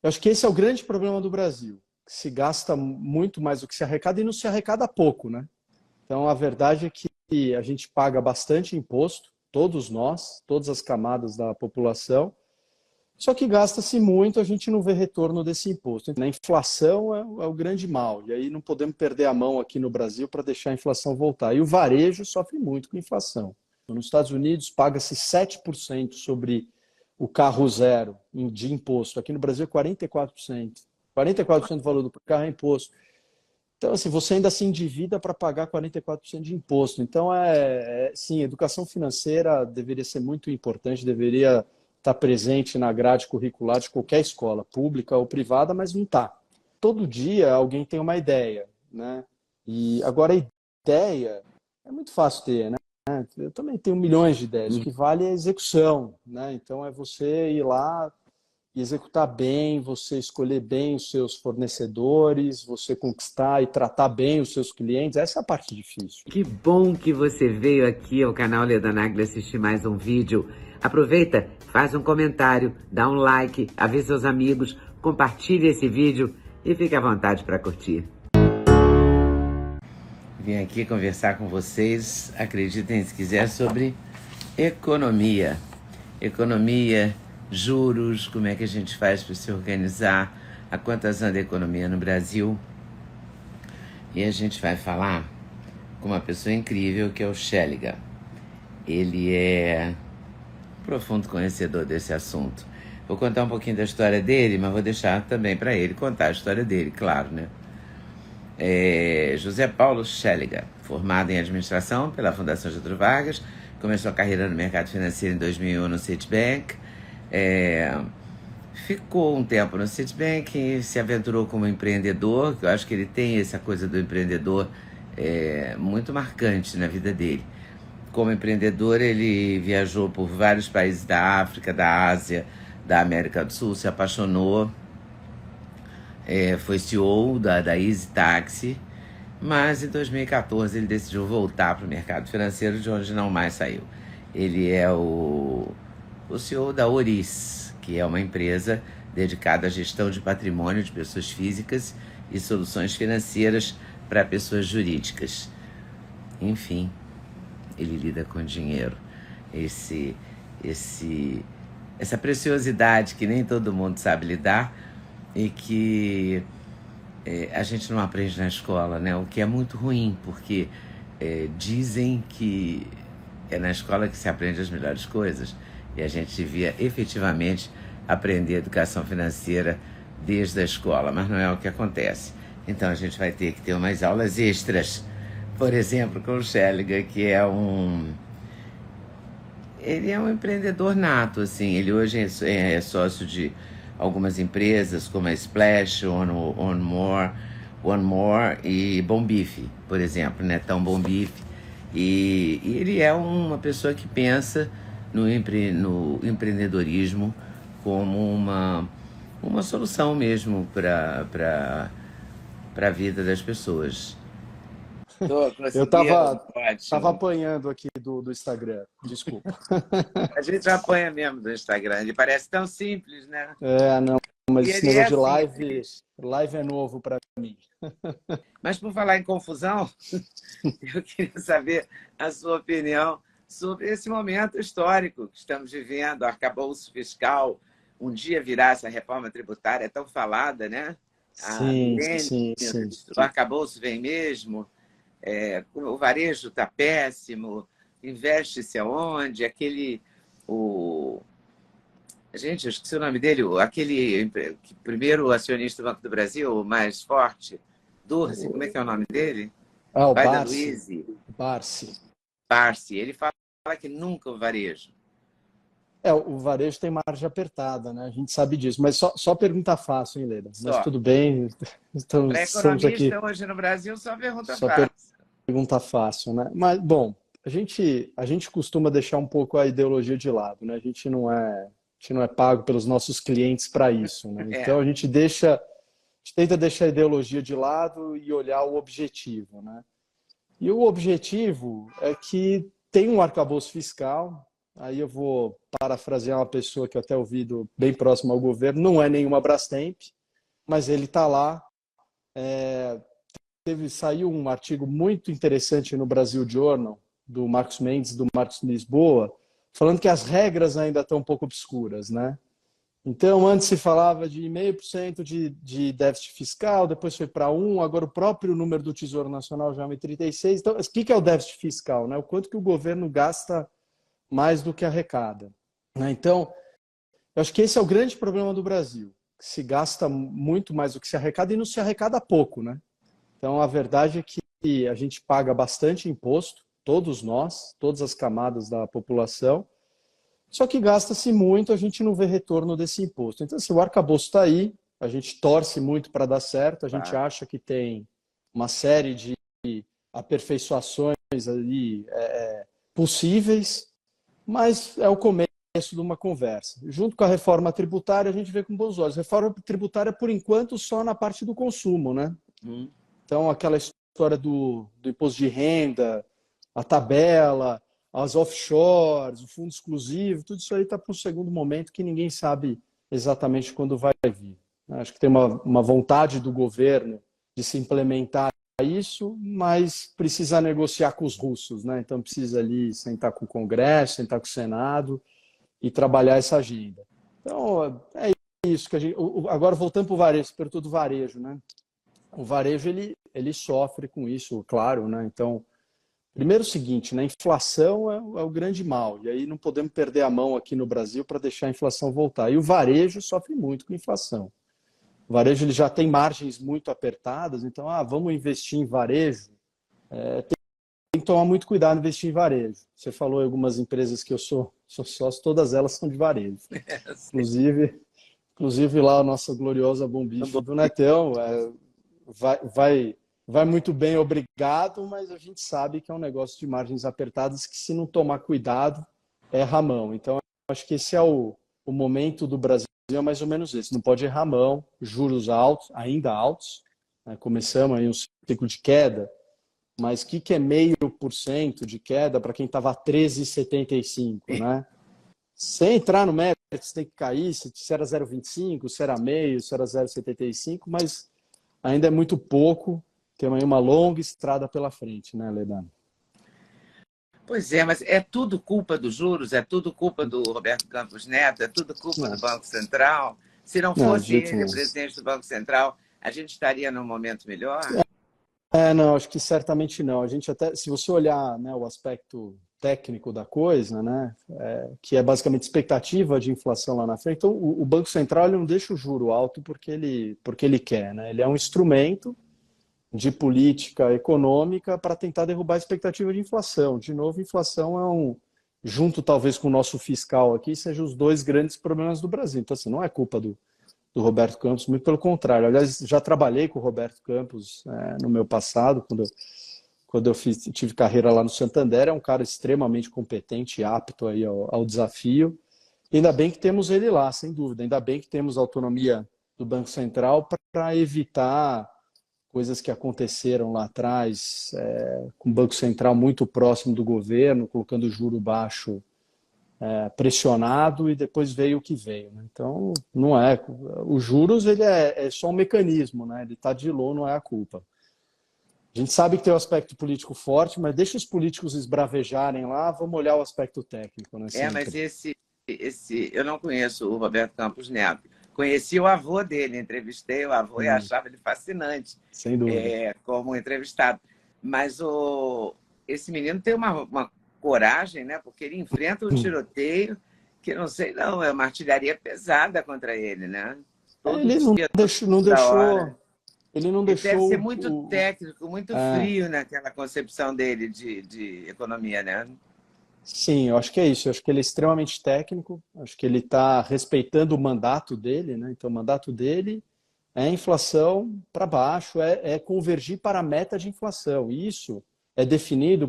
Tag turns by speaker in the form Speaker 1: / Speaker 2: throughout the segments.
Speaker 1: Eu acho que esse é o grande problema do Brasil. Se gasta muito mais do que se arrecada e não se arrecada pouco, né? Então, a verdade é que a gente paga bastante imposto, todos nós, todas as camadas da população, só que gasta-se muito, a gente não vê retorno desse imposto. A inflação é o grande mal, e aí não podemos perder a mão aqui no Brasil para deixar a inflação voltar. E o varejo sofre muito com a inflação. Nos Estados Unidos, paga-se 7% sobre o carro zero de imposto. Aqui no Brasil é 44%. 44% do valor do carro é imposto. Então, assim, você ainda se endivida para pagar 44% de imposto. Então, sim, educação financeira deveria ser muito importante, deveria estar presente na grade curricular de qualquer escola, pública ou privada, mas não está. Todo dia alguém tem uma ideia, né? E agora a ideia é muito fácil ter, né? Eu também tenho milhões de ideias. O que vale é a execução, né? Então, é você ir lá e executar bem, você escolher bem os seus fornecedores, você conquistar e tratar bem os seus clientes. Essa é a parte difícil.
Speaker 2: Que bom que você veio aqui ao canal Leda Nagli assistir mais um vídeo. Aproveita, faz um comentário, dá um like, avisa seus amigos, compartilhe esse vídeo e fique à vontade para curtir. Vim aqui conversar com vocês, acreditem se quiser, sobre economia. Economia, juros, como é que a gente faz para se organizar, a quantas anda a economia no Brasil. E a gente vai falar com uma pessoa incrível que é o Schelliger. Ele é profundo conhecedor desse assunto. Vou contar um pouquinho da história dele, mas vou deixar também para ele contar a história dele, claro, né? José Paulo Schelliger, formado em administração pela Fundação Getúlio Vargas, começou a carreira no mercado financeiro em 2001 no Citibank, ficou um tempo no Citibank e se aventurou como empreendedor, que eu acho que ele tem essa coisa do empreendedor muito marcante na vida dele. Como empreendedor, ele viajou por vários países da África, da Ásia, da América do Sul, se apaixonou, foi CEO da Easy Taxi, mas em 2014 ele decidiu voltar para o mercado financeiro, de onde não mais saiu. Ele é o CEO da Oris, que é uma empresa dedicada à gestão de patrimônio de pessoas físicas e soluções financeiras para pessoas jurídicas. Enfim, ele lida com dinheiro. Essa preciosidade que nem todo mundo sabe lidar e que a gente não aprende na escola, né? O que é muito ruim, porque dizem que é na escola que se aprende as melhores coisas e a gente devia efetivamente aprender educação financeira desde a escola, mas não é o que acontece. Então a gente vai ter que ter umas aulas extras, por exemplo, com o Schelliger, que ele é um empreendedor nato, assim. Ele hoje é sócio de algumas empresas, como a Splash, One More e Bom Bife, por exemplo, né? Tão Bom Bife. E ele é uma pessoa que pensa no empreendedorismo como uma solução mesmo para a vida das pessoas.
Speaker 1: Eu estava apanhando aqui do Instagram, desculpa.
Speaker 2: A gente apanha mesmo do Instagram, ele parece tão simples, né?
Speaker 1: Não, mas esse negócio de live é novo para mim.
Speaker 2: Mas por falar em confusão, eu queria saber a sua opinião sobre esse momento histórico que estamos vivendo, o arcabouço fiscal, um dia virá essa reforma tributária tão falada, né?
Speaker 1: Sim.
Speaker 2: O arcabouço vem mesmo, o varejo está péssimo, investe-se aonde, gente, eu esqueci o nome dele, aquele primeiro acionista do Banco do Brasil, o mais forte, Dursi, como é que é o nome dele?
Speaker 1: O
Speaker 2: pai da
Speaker 1: Barsi.
Speaker 2: Luizy.
Speaker 1: Barsi.
Speaker 2: Ele fala que nunca o varejo.
Speaker 1: O varejo tem margem apertada, né? A gente sabe disso. Mas só pergunta fácil, hein, Leda? Mas tudo bem.
Speaker 2: Para
Speaker 1: Estamos aqui.
Speaker 2: hoje no Brasil, só pergunta fácil.
Speaker 1: Pergunta fácil, né? Mas, bom, a gente costuma deixar um pouco a ideologia de lado, né? A gente não é pago pelos nossos clientes para isso, né? Então a gente tenta deixar a ideologia de lado e olhar o objetivo, né? E o objetivo é que tem um arcabouço fiscal, aí eu vou parafrasear uma pessoa que eu até ouvi bem próximo ao governo, não é nenhuma Brastemp, mas ele está lá. Saiu um artigo muito interessante no Brasil Journal, do Marcos Mendes, do Marcos Lisboa, falando que as regras ainda estão um pouco obscuras, né? Então, antes se falava de 0,5% de déficit fiscal, depois foi para 1%, agora o próprio número do Tesouro Nacional já é 1,36%. Então, o que é o déficit fiscal, né? O quanto que o governo gasta mais do que arrecada, né? Então, eu acho que esse é o grande problema do Brasil, que se gasta muito mais do que se arrecada e não se arrecada pouco, né? Então, a verdade é que a gente paga bastante imposto, todos nós, todas as camadas da população, só que gasta-se muito, a gente não vê retorno desse imposto. Então, assim, o arcabouço está aí, a gente torce muito para dar certo, a gente acha que tem uma série de aperfeiçoações ali possíveis, mas é o começo de uma conversa. Junto com a reforma tributária, a gente vê com bons olhos. Reforma tributária, por enquanto, só na parte do consumo, né? Então, aquela história do imposto de renda, a tabela, as offshores, o fundo exclusivo, tudo isso aí está para um segundo momento que ninguém sabe exatamente quando vai vir. Acho que tem uma vontade do governo de se implementar isso, mas precisa negociar com os russos, né? Então precisa ali sentar com o Congresso, sentar com o Senado e trabalhar essa agenda. Então é isso que a gente. Agora voltando para o varejo, você perguntou do varejo, né? O varejo ele sofre com isso, claro, né? Então, primeiro o seguinte, né? A inflação é o grande mal, e aí não podemos perder a mão aqui no Brasil para deixar a inflação voltar. E o varejo sofre muito com a inflação. O varejo ele já tem margens muito apertadas, então, vamos investir em varejo. Tem que tomar muito cuidado em investir em varejo. Você falou em algumas empresas que eu sou sócio, todas elas são de varejo. Inclusive lá a nossa gloriosa Bombiche do Netão vai muito bem, obrigado, mas a gente sabe que é um negócio de margens apertadas que, se não tomar cuidado, erra a mão. Então, acho que esse é o momento do Brasil, é mais ou menos esse. Não pode errar a mão, juros altos, ainda altos, né? Começamos aí um ciclo de queda, mas o que é 0,5% de queda para quem estava a 13,75, né? Sem entrar no mérito, você tem que cair, se era 0,25, se era meio, se era 0,75, mas ainda é muito pouco, tem uma longa estrada pela frente, né, Ledano?
Speaker 2: Pois é, mas é tudo culpa dos juros, é tudo culpa do Roberto Campos Neto, é tudo culpa do Banco Central. Se não fosse ele o presidente do Banco Central, a gente estaria num momento melhor?
Speaker 1: Não, acho que certamente não. A gente até, se você olhar, né, o aspecto técnico da coisa, né, que é basicamente expectativa de inflação lá na frente, então o Banco Central ele não deixa o juro alto porque ele quer, né? Ele é um instrumento de política econômica para tentar derrubar a expectativa de inflação. De novo, inflação junto talvez com o nosso fiscal aqui, sejam os dois grandes problemas do Brasil. Então, assim, não é culpa do Roberto Campos, muito pelo contrário. Aliás, já trabalhei com o Roberto Campos no meu passado, quando eu tive carreira lá no Santander. É um cara extremamente competente e apto aí ao desafio. E ainda bem que temos ele lá, sem dúvida. Ainda bem que temos a autonomia do Banco Central para evitar coisas que aconteceram lá atrás, com o Banco Central muito próximo do governo, colocando o juro baixo, pressionado, e depois veio o que veio, né? Então, não é. Os juros ele é só um mecanismo, né? Ele está de longe, não é a culpa. A gente sabe que tem um aspecto político forte, mas deixa os políticos esbravejarem lá, vamos olhar o aspecto técnico, né?
Speaker 2: Mas eu não conheço o Roberto Campos Neto. Conheci o avô dele, entrevistei o avô e achava ele fascinante.
Speaker 1: Sem dúvida.
Speaker 2: Como entrevistado. Mas esse menino tem uma coragem, né? Porque ele enfrenta um tiroteio que, não sei, não, é uma artilharia pesada contra ele, né?
Speaker 1: Ele não deixou. Ele não deixou.
Speaker 2: Deve ser muito técnico, muito frio naquela concepção dele de economia, né?
Speaker 1: Sim, eu acho que é isso. Eu acho que ele é extremamente técnico. Acho que ele está respeitando o mandato dele, né? Então, o mandato dele é inflação para baixo, é convergir para a meta de inflação. E isso é definido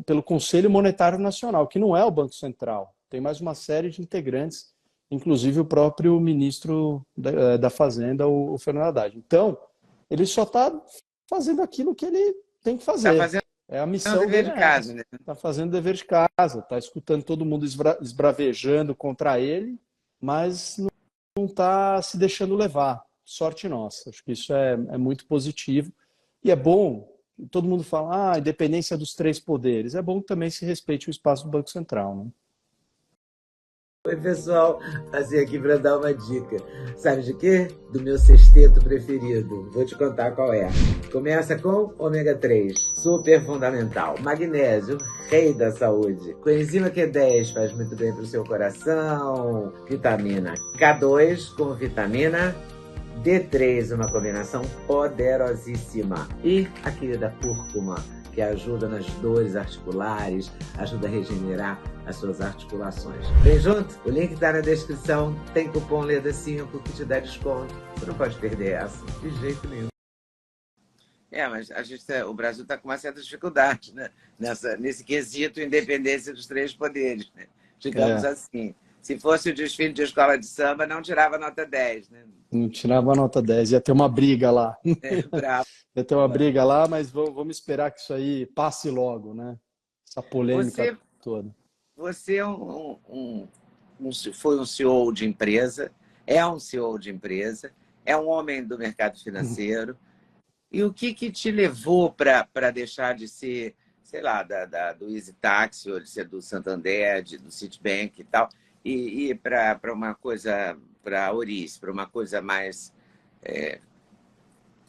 Speaker 1: pelo Conselho Monetário Nacional, que não é o Banco Central. Tem mais uma série de integrantes, inclusive o próprio ministro da Fazenda, o Fernando Haddad. Então, ele só está fazendo aquilo que ele tem que fazer.
Speaker 2: Está fazendo
Speaker 1: É a
Speaker 2: É um
Speaker 1: missão
Speaker 2: dever
Speaker 1: dele
Speaker 2: de
Speaker 1: é
Speaker 2: casa,
Speaker 1: essa.
Speaker 2: né?
Speaker 1: Está fazendo dever de casa, está escutando todo mundo esbravejando contra ele, mas não está se deixando levar. Sorte nossa. Acho que isso é muito positivo. E é bom, todo mundo fala, independência dos três poderes. É bom que também se respeite o espaço do Banco Central, né?
Speaker 2: Oi, pessoal, passei aqui para dar uma dica. Sabe de quê? Do meu sexteto preferido. Vou te contar qual é. Começa com ômega 3, super fundamental. Magnésio, rei da saúde. Coenzima Q10 faz muito bem para o seu coração. Vitamina K2 com vitamina D3, uma combinação poderosíssima. E a querida cúrcuma, que ajuda nas dores articulares, ajuda a regenerar as suas articulações. Vem junto? O link está na descrição. Tem cupom LEDA5 que te dá desconto. Você não pode perder essa, de jeito nenhum. Mas o Brasil está com uma certa dificuldade, né? Nesse quesito independência dos três poderes, né? Digamos assim. Se fosse o desfile de escola de samba, não tirava nota 10, né?
Speaker 1: Não tirava a nota 10, ia ter uma briga lá.
Speaker 2: Bravo.
Speaker 1: Ia ter uma briga lá, mas vamos esperar que isso aí passe logo, né? Essa polêmica
Speaker 2: Você,
Speaker 1: toda.
Speaker 2: você foi um CEO de empresa, é um CEO de empresa, é um homem do mercado financeiro. E o que te levou para deixar de ser, sei lá, do Easy Taxi, ou de ser do Santander, do Citibank e tal, e ir para uma coisa, para a Ourice, para uma coisa mais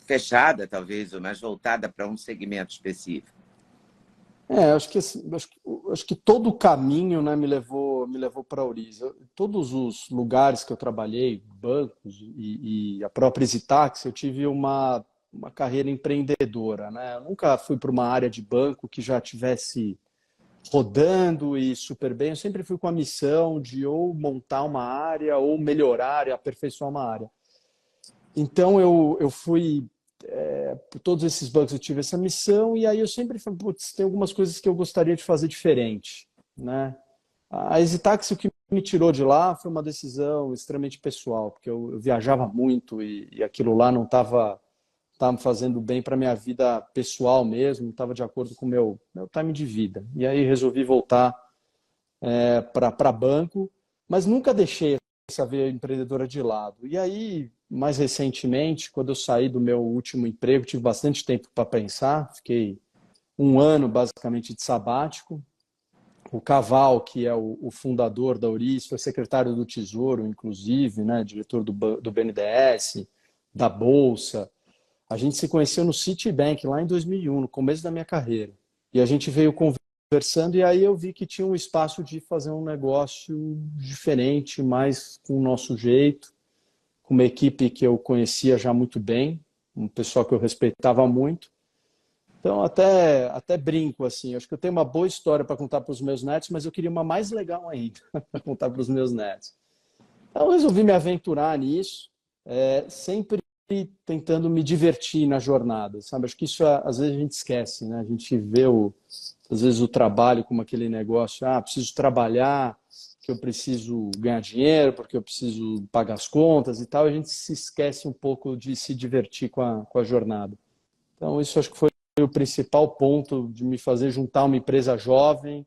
Speaker 2: fechada, talvez, ou mais voltada para um segmento específico?
Speaker 1: Acho que todo o caminho, né, me levou para a Ouriz. Todos os lugares que eu trabalhei, bancos e a própria Zitax, eu tive uma carreira empreendedora, né? Eu nunca fui para uma área de banco que já tivesse rodando e super bem. Eu sempre fui com a missão de ou montar uma área ou melhorar e aperfeiçoar uma área. Então eu fui por todos esses bancos eu tive essa missão e aí eu sempre falei, putz, tem algumas coisas que eu gostaria de fazer diferente, né? A Exitax, o que me tirou de lá foi uma decisão extremamente pessoal, porque eu viajava muito e aquilo lá não estava tava fazendo bem para minha vida pessoal mesmo, não estava de acordo com o meu time de vida. E aí resolvi voltar para banco, mas nunca deixei essa veia empreendedora de lado. E aí, mais recentemente, quando eu saí do meu último emprego, tive bastante tempo para pensar, fiquei um ano basicamente de sabático. O Caval, que é o fundador da Ourice, foi secretário do Tesouro, inclusive, né, diretor do BNDES, da Bolsa. A gente se conheceu no Citibank lá em 2001, no começo da minha carreira. E a gente veio conversando e aí eu vi que tinha um espaço de fazer um negócio diferente, mais com o nosso jeito, com uma equipe que eu conhecia já muito bem, um pessoal que eu respeitava muito. Então, até brinco, assim, acho que eu tenho uma boa história para contar para os meus netos, mas eu queria uma mais legal ainda para contar para os meus netos. Então, eu resolvi me aventurar nisso, sempre tentando me divertir na jornada, sabe? Acho que isso às vezes a gente esquece, né? A gente vê às vezes o trabalho como aquele negócio, preciso trabalhar, que eu preciso ganhar dinheiro, porque eu preciso pagar as contas e tal, a gente se esquece um pouco de se divertir com a jornada. Então, isso acho que foi o principal ponto de me fazer juntar uma empresa jovem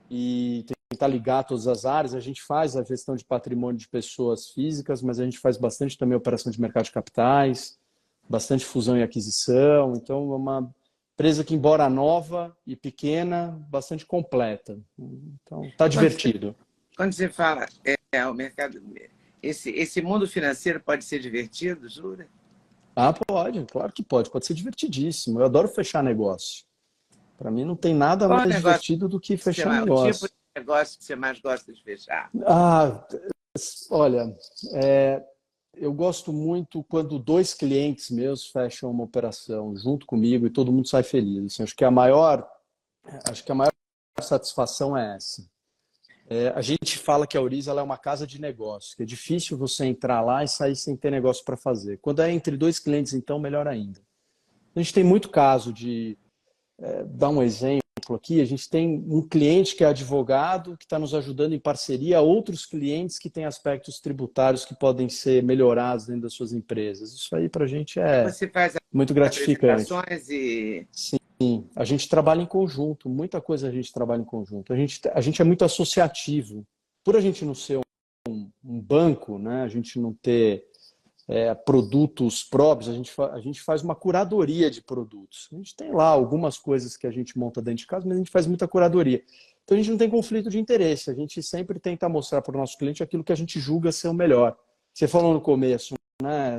Speaker 1: e tentar ligar todas as áreas. A gente faz a gestão de patrimônio de pessoas físicas, mas a gente faz bastante também operação de mercado de capitais, bastante fusão e aquisição. Então, é uma empresa que, embora nova e pequena, bastante completa. Então, está divertido.
Speaker 2: Quando você fala o mercado, esse mundo financeiro pode ser divertido, jura?
Speaker 1: Pode, claro que pode. Pode ser divertidíssimo. Eu adoro fechar negócio. Para mim não tem nada
Speaker 2: Qual
Speaker 1: mais divertido do que fechar
Speaker 2: o tipo
Speaker 1: negócio.
Speaker 2: de negócio que você mais gosta de fechar?
Speaker 1: Olha, eu gosto muito quando dois clientes meus fecham uma operação junto comigo e todo mundo sai feliz. Assim, acho que a maior satisfação é essa. A gente fala que a Ouriz ela é uma casa de negócio, que é difícil você entrar lá e sair sem ter negócio para fazer. Quando é entre dois clientes, então, melhor ainda. A gente tem muito caso de dar um exemplo aqui, a gente tem um cliente que é advogado, que está nos ajudando em parceria, outros clientes que têm aspectos tributários que podem ser melhorados dentro das suas empresas. Isso aí para a gente é
Speaker 2: Você faz
Speaker 1: muito gratificante.
Speaker 2: apresentações e...
Speaker 1: Sim, a gente trabalha em conjunto, muita coisa a gente trabalha em conjunto. A gente é muito associativo. Por a gente não ser um banco, né? A gente não ter produtos próprios, a gente faz uma curadoria de produtos. A gente tem lá algumas coisas que a gente monta dentro de casa, mas a gente faz muita curadoria. Então a gente não tem conflito de interesse, a gente sempre tenta mostrar para o nosso cliente aquilo que a gente julga ser o melhor. Você falou no começo, né?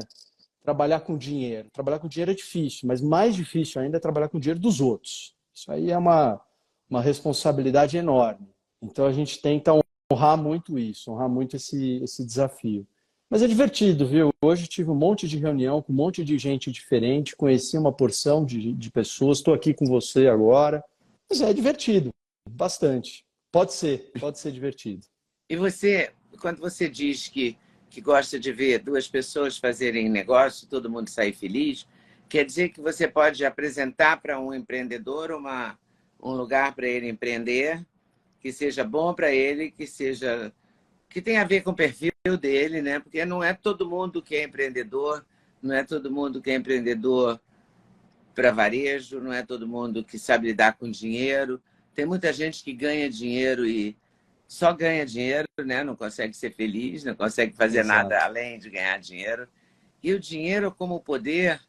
Speaker 1: Trabalhar com dinheiro. Trabalhar com dinheiro é difícil, mas mais difícil ainda é trabalhar com o dinheiro dos outros. Isso aí é uma responsabilidade enorme. Então a gente tenta honrar muito isso, honrar muito esse desafio. Mas é divertido, viu? Hoje tive um monte de reunião com um monte de gente diferente, conheci uma porção de pessoas, estou aqui com você agora. Mas é divertido, bastante. Pode ser divertido.
Speaker 2: E você, quando você diz que gosta de ver duas pessoas fazerem negócio, todo mundo sair feliz, quer dizer que você pode apresentar para um empreendedor um lugar para ele empreender, que seja bom para ele, que tenha a ver com o perfil dele, né? Porque não é todo mundo que é empreendedor, não é todo mundo que é empreendedor para varejo, não é todo mundo que sabe lidar com dinheiro. Tem muita gente que ganha dinheiro e só ganha dinheiro, né? Não consegue ser feliz, não consegue fazer nada
Speaker 1: Exato.
Speaker 2: além de ganhar dinheiro. E o dinheiro, como poder,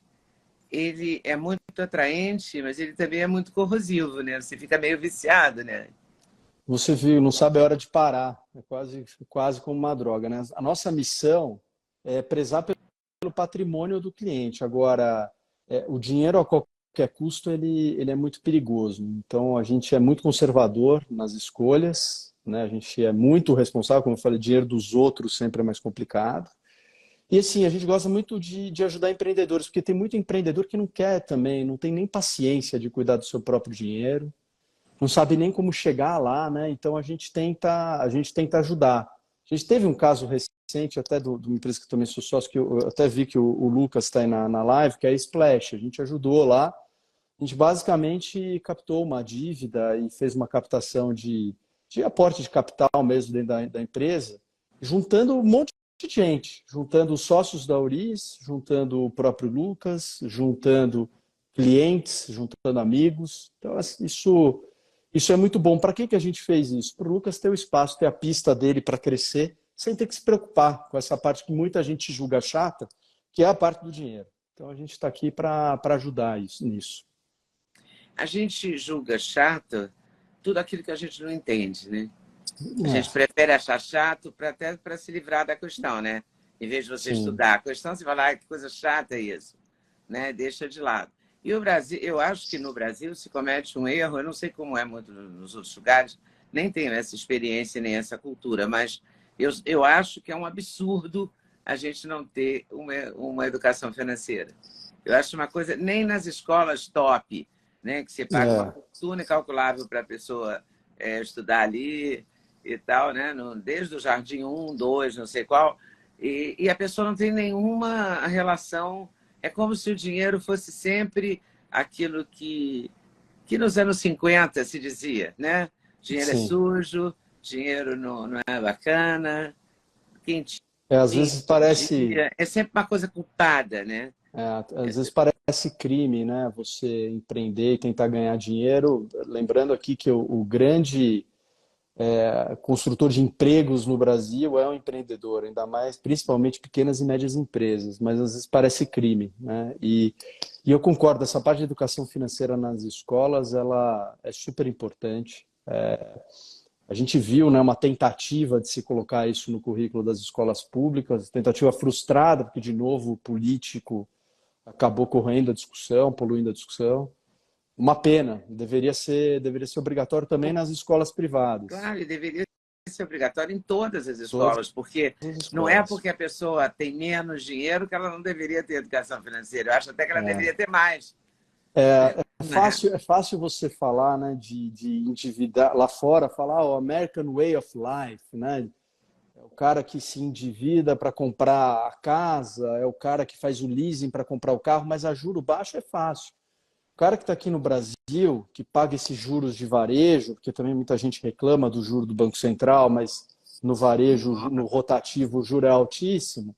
Speaker 2: ele é muito atraente, mas ele também é muito corrosivo, né? Você fica meio viciado, né?
Speaker 1: Você viu, não sabe a hora de parar. É quase como uma droga, né? A nossa missão é prezar pelo patrimônio do cliente. Agora, o dinheiro a qualquer custo, ele é muito perigoso. Então, a gente é muito conservador nas escolhas, né? A gente é muito responsável, como eu falei, dinheiro dos outros sempre é mais complicado. E assim, a gente gosta muito de ajudar empreendedores, porque tem muito empreendedor que não quer também, não tem nem paciência de cuidar do seu próprio dinheiro, não sabe nem como chegar lá, né? Então a gente tenta ajudar. A gente teve um caso recente até de uma empresa que eu também sou sócio, que eu até vi que o Lucas está aí na live, que é a Splash. A gente ajudou lá. A gente basicamente captou uma dívida e fez uma captação de aporte de capital mesmo dentro da empresa, juntando um monte de gente, juntando os sócios da Auris, juntando o próprio Lucas, juntando clientes, juntando amigos. Então, assim, isso é muito bom. Para que a gente fez isso? Para o Lucas ter o espaço, ter a pista dele para crescer, sem ter que se preocupar com essa parte que muita gente julga chata, que é a parte do dinheiro. Então, a gente está aqui para ajudar nisso.
Speaker 2: A gente julga chato tudo aquilo que a gente não entende, né? A gente
Speaker 1: É,
Speaker 2: prefere achar chato até para se livrar da questão, né? Em vez de você
Speaker 1: sim,
Speaker 2: estudar a questão, você fala, que coisa chata é isso, né? Deixa de lado. E o Brasil, eu acho que no Brasil se comete um erro, eu não sei como é muito nos outros lugares, nem tenho essa experiência nem essa cultura, mas eu acho que é um absurdo a gente não ter uma educação financeira. Eu acho uma coisa, nem nas escolas top, né, que você paga uma
Speaker 1: é,
Speaker 2: fortuna calculável para a pessoa estudar ali e tal, né, desde o Jardim 1, 2, não sei qual, e a pessoa não tem nenhuma relação. É como se o dinheiro fosse sempre aquilo que nos anos 50 se dizia, né? Dinheiro é
Speaker 1: sim.
Speaker 2: sujo, dinheiro não é bacana, quem
Speaker 1: Às
Speaker 2: tinha,
Speaker 1: vezes parece,
Speaker 2: dia. É sempre uma coisa culpada, né?
Speaker 1: às vezes parece crime, né? Você empreender e tentar ganhar dinheiro. Lembrando aqui que o grande construtor de empregos no Brasil é um empreendedor, ainda mais, principalmente pequenas e médias empresas, mas às vezes parece crime, né? E eu concordo, essa parte de educação financeira nas escolas, ela é super importante. A gente viu, né, uma tentativa de se colocar isso no currículo das escolas públicas, tentativa frustrada, porque, de novo, o político acabou correndo a discussão, poluindo a discussão. Uma pena, deveria ser obrigatório também nas escolas privadas.
Speaker 2: Claro, e deveria ser obrigatório em todas as
Speaker 1: Todas
Speaker 2: escolas, porque
Speaker 1: as
Speaker 2: não é
Speaker 1: escolas.
Speaker 2: porque a pessoa tem menos dinheiro que ela não deveria ter educação financeira. Eu acho até que ela deveria ter mais. Né?
Speaker 1: É fácil você falar, né, de endividar lá fora, falar o American Way of Life, né? É o cara que se endivida para comprar a casa, é o cara que faz o leasing para comprar o carro, mas a juro baixo é fácil. O cara que está aqui no Brasil, que paga esses juros de varejo, porque também muita gente reclama do juro do Banco Central, mas no varejo, no rotativo, o juro é altíssimo.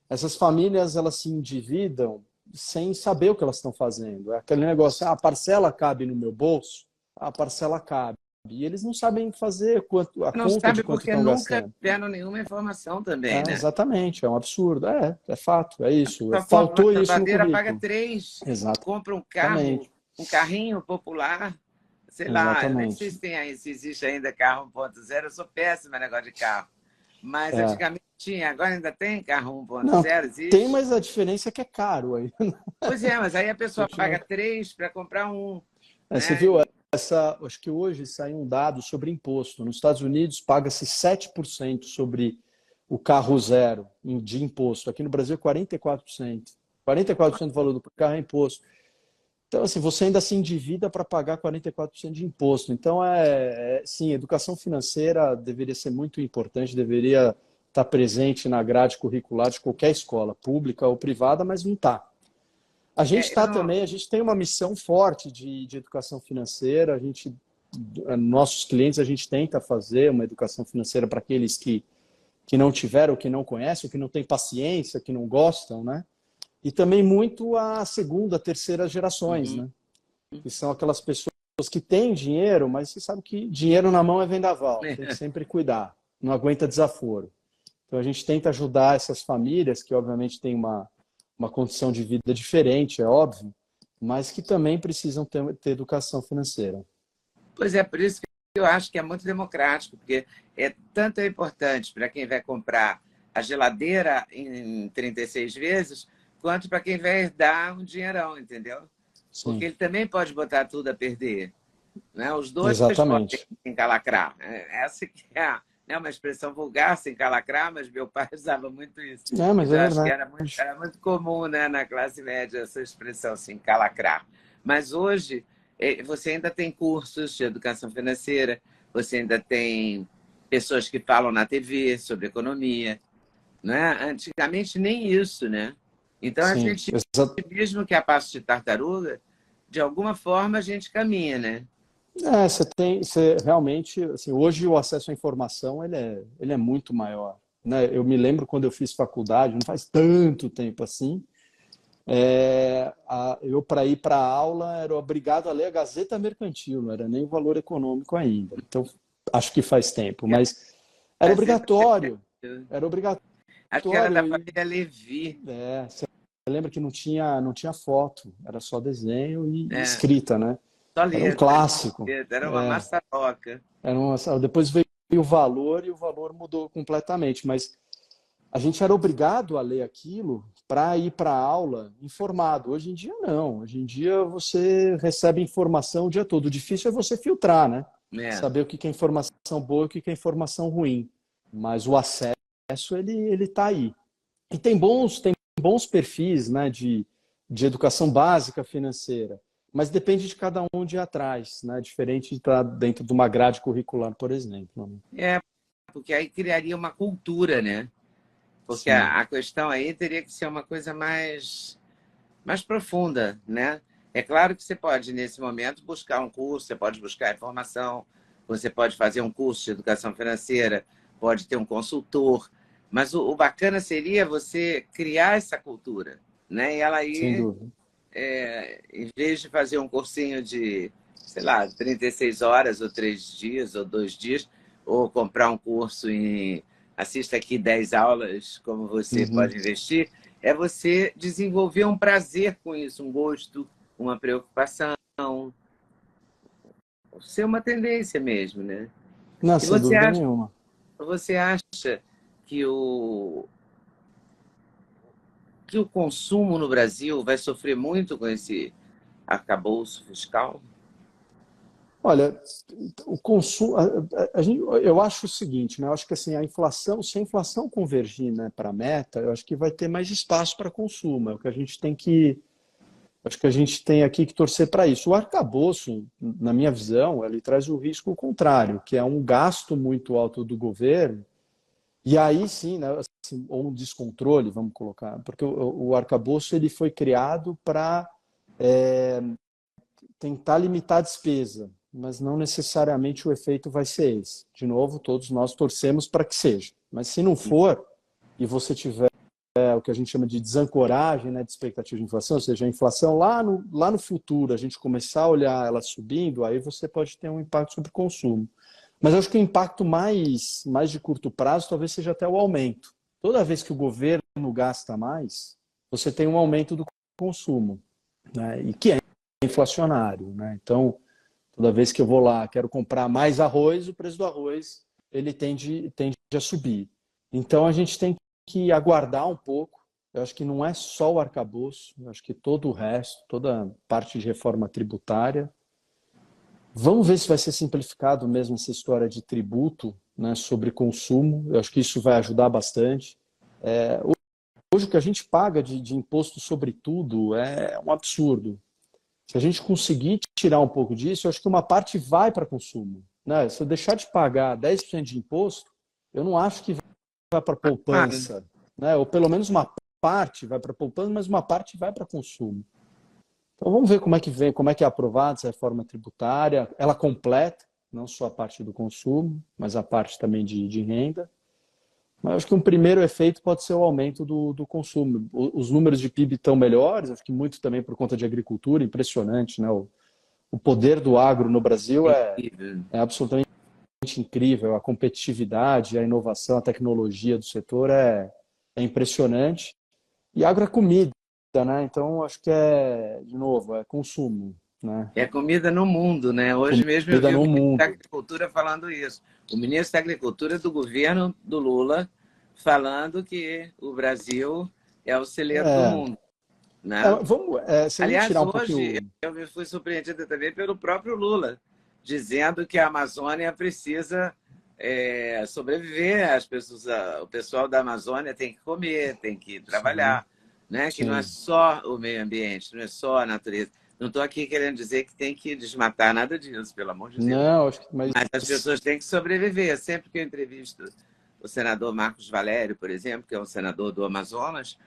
Speaker 1: Essas famílias, elas se endividam sem saber o que elas estão fazendo. É aquele negócio, a parcela cabe no meu bolso, a parcela cabe. E eles não sabem fazer a
Speaker 2: Não
Speaker 1: conta de
Speaker 2: sabe
Speaker 1: quanto
Speaker 2: porque
Speaker 1: estão
Speaker 2: nunca
Speaker 1: gastando.
Speaker 2: tiveram nenhuma informação também, né?
Speaker 1: Exatamente, é um absurdo. É fato, é isso.
Speaker 2: Só compra uma
Speaker 1: Faltou isso no
Speaker 2: geladeira, paga
Speaker 1: currículo.
Speaker 2: 3, compra um carro,
Speaker 1: Exatamente,
Speaker 2: um carrinho popular, sei lá, eu nem sei
Speaker 1: exatamente.
Speaker 2: se, tem, se existe ainda carro 1.0, eu sou péssima no negócio de carro. Mas
Speaker 1: É.
Speaker 2: antigamente tinha, agora ainda tem carro
Speaker 1: Não,
Speaker 2: 1.0,
Speaker 1: tem,
Speaker 2: existe?
Speaker 1: mas a diferença é que é caro aí.
Speaker 2: Pois é, mas aí a pessoa paga
Speaker 1: Continua.
Speaker 2: 3 para comprar um,
Speaker 1: Você
Speaker 2: né?
Speaker 1: viu acho que hoje saiu um dado sobre imposto. Nos Estados Unidos paga-se 7% sobre o carro zero de imposto. Aqui no Brasil é 44%. 44% do valor do carro é imposto. Então, assim, você ainda se endivida para pagar 44% de imposto. Então, sim, educação financeira deveria ser muito importante, deveria estar presente na grade curricular de qualquer escola, pública ou privada, mas não está. A gente
Speaker 2: Eu
Speaker 1: está
Speaker 2: não,
Speaker 1: também, a gente tem uma missão forte de educação financeira, nossos clientes, a gente tenta fazer uma educação financeira para aqueles que não tiveram, que não conhecem, que não têm paciência, que não gostam, né? E também muito a segunda, terceira gerações,
Speaker 2: uhum.
Speaker 1: né? Que são aquelas pessoas que têm dinheiro, mas você sabe que dinheiro na mão é vendaval, tem que sempre cuidar, não aguenta desaforo. Então a gente tenta ajudar essas famílias que obviamente têm uma condição de vida diferente, é óbvio, mas que também precisam ter educação financeira.
Speaker 2: Pois é, por isso que eu acho que é muito democrático, porque tanto é importante para quem vai comprar a geladeira em 36 vezes, quanto para quem vai herdar um dinheirão, entendeu? Porque
Speaker 1: Sim,
Speaker 2: ele também pode botar tudo a perder, né? Os dois podem
Speaker 1: exatamente.
Speaker 2: se encalacrar. Essa que é né, uma expressão vulgar, se encalacrar, mas meu pai usava muito isso.
Speaker 1: É, mas é
Speaker 2: Então, acho que
Speaker 1: verdade.
Speaker 2: era muito comum, né, na classe média essa expressão, se encalacrar. Mas hoje, você ainda tem cursos de educação financeira, você ainda tem pessoas que falam na TV sobre economia, né? Antigamente nem isso, né? Então a
Speaker 1: Sim,
Speaker 2: gente, mesmo que a passo de tartaruga, de alguma forma a gente caminha, né?
Speaker 1: você realmente, assim, hoje o acesso à informação ele é muito maior, né? Eu me lembro quando eu fiz faculdade, não faz tanto tempo assim, eu para ir para a aula era obrigado a ler a Gazeta Mercantil, não era nem o Valor Econômico ainda. Então acho que faz tempo, mas era
Speaker 2: Gazeta
Speaker 1: obrigatório,
Speaker 2: Mercantil.
Speaker 1: era
Speaker 2: Acho que era da
Speaker 1: obrigatório e
Speaker 2: família Levi.
Speaker 1: você lembra que não tinha foto, era só desenho e
Speaker 2: É,
Speaker 1: escrita, né?
Speaker 2: só
Speaker 1: Era um
Speaker 2: letra.
Speaker 1: clássico.
Speaker 2: Era uma maçaroca.
Speaker 1: Depois veio o valor e o valor mudou completamente, mas a gente era obrigado a ler aquilo para ir para a aula informado. Hoje em dia, não. Hoje em dia, você recebe informação o dia todo. O difícil é você filtrar, né?
Speaker 2: É.
Speaker 1: Saber o que é informação boa e o que é informação ruim. Mas o acesso, ele está aí. E tem bons perfis, né, de educação básica financeira, mas depende de cada um de ir atrás, né? Diferente de estar dentro de uma grade curricular, por exemplo, né?
Speaker 2: É, porque aí criaria uma cultura, né? Porque
Speaker 1: Sim,
Speaker 2: a questão aí teria que ser uma coisa mais profunda, né? É claro que você pode, nesse momento, buscar um curso, você pode buscar informação, você pode fazer um curso de educação financeira, pode ter um consultor, mas o bacana seria você criar essa cultura, né? E ela
Speaker 1: sem
Speaker 2: aí,
Speaker 1: dúvida.
Speaker 2: em vez de fazer um cursinho de, sei lá, 36 horas, ou 3 dias, ou 2 dias, ou comprar um curso em assista aqui 10 aulas, como você
Speaker 1: Uhum.
Speaker 2: pode investir, é você desenvolver um prazer com isso, um gosto, uma preocupação, ser uma tendência mesmo, né?
Speaker 1: Não,
Speaker 2: E
Speaker 1: sem dúvida nenhuma.
Speaker 2: você acha que que o consumo no Brasil vai sofrer muito com esse arcabouço fiscal?
Speaker 1: Olha, o consumo, eu acho o seguinte, né? Eu acho que assim, se a inflação convergir, né, para a meta, eu acho que vai ter mais espaço para consumo. É o que a gente tem que, acho que a gente tem aqui que torcer para isso. O arcabouço, na minha visão, ele traz o risco contrário, que é um gasto muito alto do governo. E aí sim, né, assim, ou um descontrole, vamos colocar, porque o arcabouço ele foi criado para tentar limitar a despesa, mas não necessariamente o efeito vai ser esse. De novo, todos nós torcemos para que seja. Mas se não for, e você tiver o que a gente chama de desancoragem, né, de expectativa de inflação, ou seja, a inflação lá no futuro, a gente começar a olhar ela subindo, aí você pode ter um impacto sobre o consumo. Mas eu acho que o impacto mais de curto prazo talvez seja até o aumento. Toda vez que o governo gasta mais, você tem um aumento do consumo, né, e que é inflacionário, né? Então, toda vez que eu vou lá, quero comprar mais arroz, o preço do arroz ele tende a subir. Então, a gente tem que aguardar um pouco. Eu acho que não é só o arcabouço, eu acho que todo o resto, toda a parte de reforma tributária. Vamos ver se vai ser simplificado mesmo essa história de tributo, né, sobre consumo. Eu acho que isso vai ajudar bastante. Hoje, o que a gente paga de imposto sobre tudo é um absurdo. Se a gente conseguir tirar um pouco disso, eu acho que uma parte vai para consumo, né? Se eu deixar de pagar 10% de imposto, eu não acho que vai para poupança, né? Ou pelo menos uma parte vai para poupança, mas uma parte vai para consumo. Então vamos ver como é que vem, como é que é aprovada essa reforma tributária. Ela completa, não só a parte do consumo, mas a parte também de renda. Mas acho que um primeiro efeito pode ser o aumento do consumo. Os números de PIB estão melhores, acho que muito também por conta de agricultura, impressionante, né? O poder do agro no Brasil é absolutamente incrível, a competitividade, a inovação, a tecnologia do setor é impressionante. E agro é comida, né? Então acho que de novo, é consumo, né?
Speaker 2: É comida no mundo, né? Hoje mesmo eu
Speaker 1: Comida
Speaker 2: vi o
Speaker 1: no
Speaker 2: ministro da
Speaker 1: mundo.
Speaker 2: Agricultura falando isso. O ministro da Agricultura do governo do Lula falando que o Brasil é o celeiro do
Speaker 1: É,
Speaker 2: mundo, né?
Speaker 1: se a gente tirar
Speaker 2: Aliás,
Speaker 1: um
Speaker 2: hoje
Speaker 1: pouquinho.
Speaker 2: eu me fui surpreendida também pelo próprio Lula, dizendo que a Amazônia precisa sobreviver, as pessoas, o pessoal da Amazônia tem que comer, tem que
Speaker 1: Sim,
Speaker 2: trabalhar, né? Que não é
Speaker 1: sim.
Speaker 2: só o meio ambiente, não é só a natureza. Não estou aqui querendo dizer que tem que desmatar nada disso, pelo amor de Deus.
Speaker 1: Não, acho que, mas
Speaker 2: Mas as pessoas têm que sobreviver. Sempre que eu entrevisto o senador Marcos Valério, por exemplo, que é um senador do Amazonas,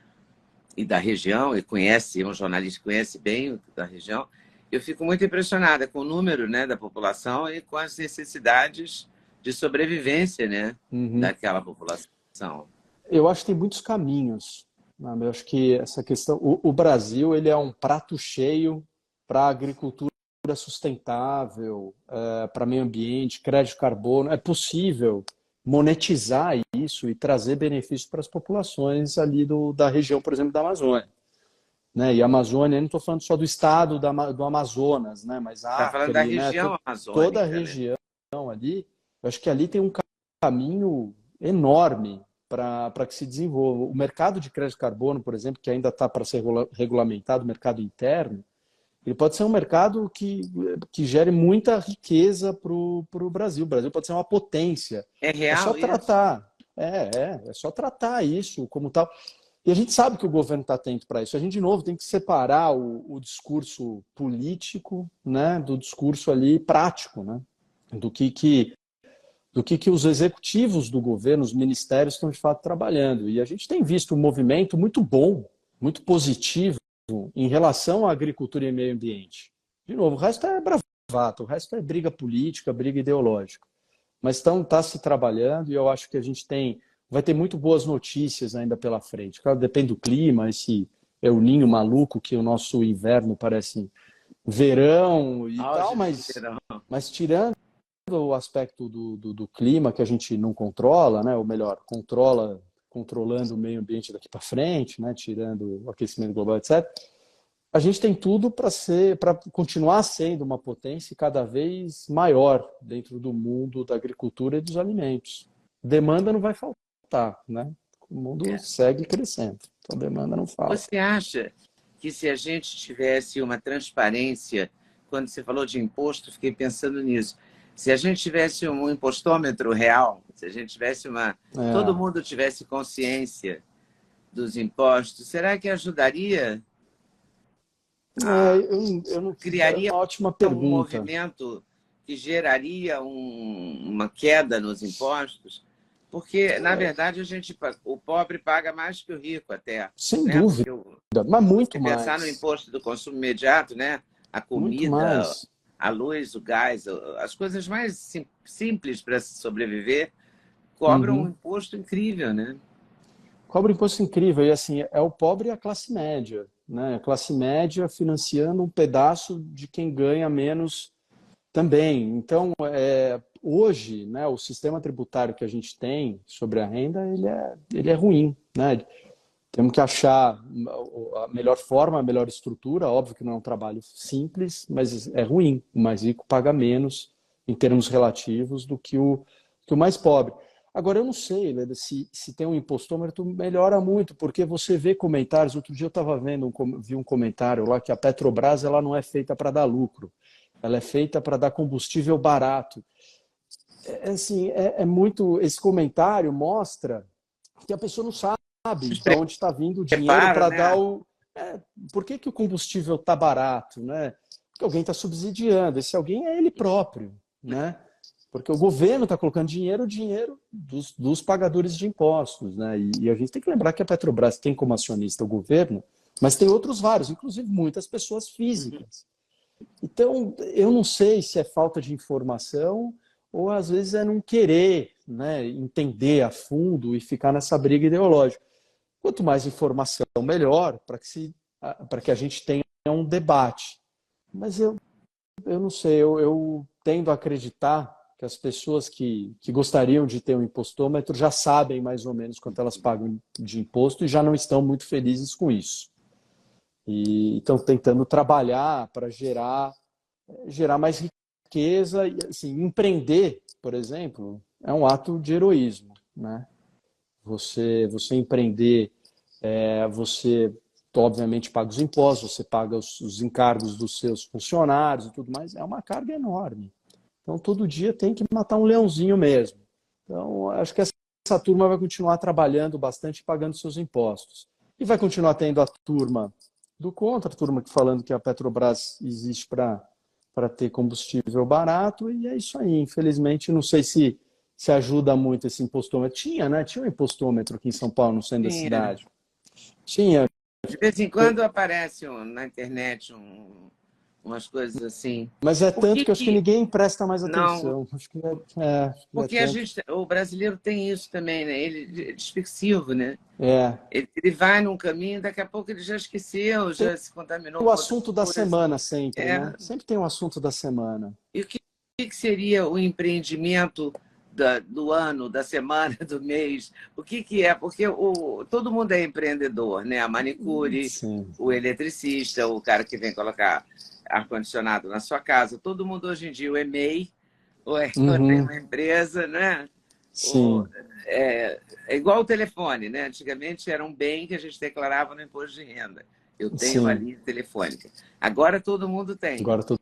Speaker 2: e da região, e conhece, é um jornalista que conhece bem da região, eu fico muito impressionada com o número, né, da população e com as necessidades de sobrevivência, né,
Speaker 1: uhum.
Speaker 2: daquela população.
Speaker 1: Eu acho que tem muitos caminhos, né? Eu acho que essa questão, o Brasil ele é um prato cheio para a agricultura sustentável, para meio ambiente, crédito de carbono. É possível monetizar isso e trazer benefícios para as populações ali da região, por exemplo, da Amazônia. Né? E a Amazônia, eu não estou falando só do estado do Amazonas, né? Mas
Speaker 2: Está falando da
Speaker 1: Acre, né?
Speaker 2: região
Speaker 1: Toda a
Speaker 2: amazônica, né?
Speaker 1: região ali, eu acho que ali tem um caminho enorme para que se desenvolva. O mercado de crédito de carbono, por exemplo, que ainda está para ser regulamentado, o mercado interno, ele pode ser um mercado que gere muita riqueza para o Brasil. O Brasil pode ser uma potência.
Speaker 2: É
Speaker 1: É só
Speaker 2: real isso?
Speaker 1: tratar. É só tratar isso como tal. E a gente sabe que o governo está atento para isso. A gente, de novo, tem que separar o discurso político, né, do discurso ali prático, né, do que os executivos do governo, os ministérios estão de fato trabalhando. E a gente tem visto um movimento muito bom, muito positivo em relação à agricultura e meio ambiente. De novo, o resto é bravata, o resto é briga política, briga ideológica. Mas está se trabalhando e eu acho que a gente vai ter muito boas notícias ainda pela frente. Claro, depende do clima, esse El Ninho maluco que o nosso inverno parece verão e tal,
Speaker 2: Auge do verão.
Speaker 1: mas tirando o aspecto do clima que a gente não controla, né? Ou melhor, controlando o meio ambiente daqui para frente, né? Tirando o aquecimento global, etc. A gente tem tudo para continuar sendo uma potência cada vez maior dentro do mundo da agricultura e dos alimentos. Demanda não vai faltar, né? O mundo
Speaker 2: É.
Speaker 1: segue crescendo, então demanda não falta.
Speaker 2: Você acha que se a gente tivesse uma transparência, quando você falou de imposto, fiquei pensando nisso. Se a gente tivesse um impostômetro real, se a gente tivesse todo
Speaker 1: É,
Speaker 2: mundo tivesse consciência dos impostos, será que ajudaria a
Speaker 1: eu não, é
Speaker 2: criaria
Speaker 1: uma ótima
Speaker 2: um
Speaker 1: pergunta.
Speaker 2: movimento que geraria uma queda nos impostos? Porque, na verdade, o pobre paga mais que o rico até,
Speaker 1: Sem
Speaker 2: né?
Speaker 1: dúvida,
Speaker 2: Porque
Speaker 1: mas
Speaker 2: você pensar no imposto do consumo imediato, né? A
Speaker 1: muito
Speaker 2: comida,
Speaker 1: mais.
Speaker 2: a luz, o gás, as coisas mais simples para se sobreviver cobram um
Speaker 1: Uhum.
Speaker 2: imposto incrível, né?
Speaker 1: cobra imposto incrível. E assim, é o pobre e a classe média, né? A classe média financiando um pedaço de quem ganha menos também. Então, hoje, né, o sistema tributário que a gente tem sobre a renda, ele é ruim, né? Temos que achar a melhor forma, a melhor estrutura. Óbvio que não é um trabalho simples, mas é ruim. O mais rico paga menos em termos relativos do que o mais pobre. Agora, eu não sei, Leda, se tem um impostômetro, melhora muito, porque você vê comentários. Outro dia eu estava vendo, vi um comentário lá que a Petrobras ela não é feita para dar lucro, ela é feita para dar combustível barato. Assim, muito. Esse comentário mostra que a pessoa não sabe
Speaker 2: Se
Speaker 1: de onde está vindo o dinheiro
Speaker 2: prepara,
Speaker 1: para dar
Speaker 2: né?
Speaker 1: o. Por que o combustível está barato, né? Porque alguém está subsidiando. Esse alguém é ele próprio, né? Porque o governo está colocando dinheiro dos pagadores de impostos, né? E a gente tem que lembrar que a Petrobras tem como acionista o governo, mas tem outros vários, inclusive muitas pessoas
Speaker 2: Uhum.
Speaker 1: físicas. Então, eu não sei se é falta de informação ou às vezes é não querer, né, entender a fundo e ficar nessa briga ideológica. Quanto mais informação, melhor, para que a gente tenha um debate. Mas eu não sei, eu tendo a acreditar que as pessoas que gostariam de ter um impostômetro já sabem mais ou menos quanto elas pagam de imposto e já não estão muito felizes com isso. E estão tentando trabalhar para gerar mais riqueza. E, assim, empreender, por exemplo, é um ato de heroísmo, né? Você empreender, você obviamente paga os impostos, você paga os encargos dos seus funcionários e tudo mais, é uma carga enorme. Então, todo dia tem que matar um leãozinho mesmo. Então, acho que essa turma vai continuar trabalhando bastante e pagando seus impostos. E vai continuar tendo a turma do contra, a turma que falando que a Petrobras existe para ter combustível barato, e é isso aí. Infelizmente, não sei se ajuda muito esse impostômetro. Tinha, né? Tinha um impostômetro aqui em São Paulo, no centro da
Speaker 2: Tinha.
Speaker 1: cidade. Tinha.
Speaker 2: De vez em quando aparece na internet umas coisas assim.
Speaker 1: Mas é
Speaker 2: Por
Speaker 1: tanto
Speaker 2: que
Speaker 1: que eu acho que
Speaker 2: que
Speaker 1: ninguém presta mais
Speaker 2: não?
Speaker 1: atenção. Acho que é
Speaker 2: Porque a
Speaker 1: tanto.
Speaker 2: gente, o brasileiro tem isso também, né? Ele é dispersivo, né?
Speaker 1: É.
Speaker 2: Ele vai num caminho, daqui a pouco ele já esqueceu,
Speaker 1: Tem
Speaker 2: já se contaminou
Speaker 1: o
Speaker 2: com outras
Speaker 1: assunto da
Speaker 2: coisas.
Speaker 1: semana sempre,
Speaker 2: É.
Speaker 1: né? Sempre tem um assunto da semana.
Speaker 2: E o que seria o empreendimento do ano, da semana, do mês? O que é? Porque todo mundo é empreendedor, né? A manicure,
Speaker 1: Sim.
Speaker 2: o eletricista, o cara que vem colocar ar-condicionado na sua casa. Todo mundo hoje em dia, o EMEI, ou tem
Speaker 1: Uhum.
Speaker 2: uma empresa, né? O,
Speaker 1: Sim,
Speaker 2: é igual o telefone, né? Antigamente era um bem que a gente declarava no imposto de renda. Eu tenho uma
Speaker 1: sim.
Speaker 2: linha telefônica. Agora todo mundo tem.
Speaker 1: Agora todo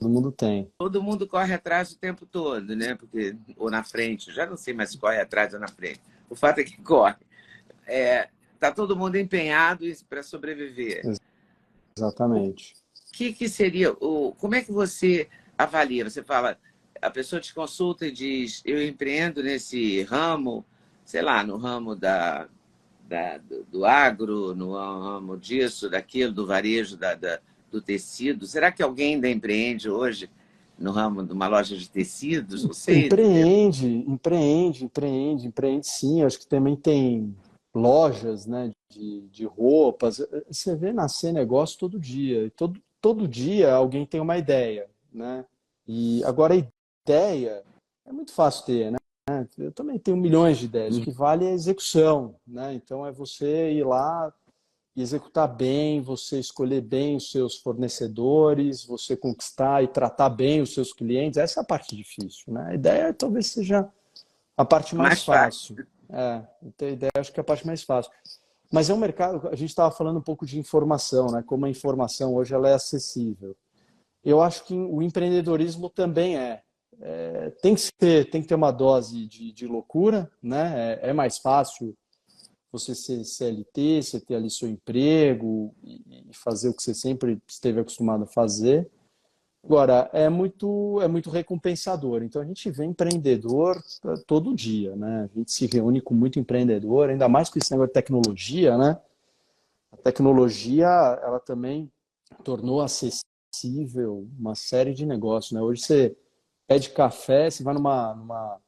Speaker 1: mundo tem.
Speaker 2: Todo mundo corre atrás o tempo todo, né? Porque, ou na frente, já não sei mais se corre atrás ou na frente. O fato é que corre. Tá todo mundo empenhado para sobreviver. O
Speaker 1: Exatamente.
Speaker 2: que seria como é que você avalia? Você fala, a pessoa te consulta e diz, eu empreendo nesse ramo, sei lá, no ramo do agro, no ramo disso, daquilo, do varejo, do tecido. Será que alguém ainda empreende hoje no ramo de uma loja de tecidos? Não sei dizer.
Speaker 1: Empreende sim. Acho que também tem lojas, né, de roupas. Você vê nascer negócio todo dia. E todo dia alguém tem uma ideia, né? E agora a ideia é muito fácil ter, né? Eu também tenho milhões de ideias. O que vale é a execução, né? Então é você ir lá e executar bem, você escolher bem os seus fornecedores, você conquistar e tratar bem os seus clientes. Essa é a parte difícil, né? A ideia talvez seja a parte mais
Speaker 2: Mais fácil.
Speaker 1: fácil. Ter ideia acho que é a parte mais fácil. Mas é um mercado, a gente estava falando um pouco de informação, né? Como a informação hoje ela é acessível. Eu acho que o empreendedorismo também tem que ter uma dose de loucura, né? É mais fácil você ser CLT, você ter ali seu emprego e fazer o que você sempre esteve acostumado a fazer. Agora, é muito recompensador. Então, a gente vê empreendedor todo dia, né? A gente se reúne com muito empreendedor, ainda mais com esse negócio de tecnologia, né? A tecnologia, ela também tornou acessível uma série de negócios, né? Hoje você pede café, você vai numa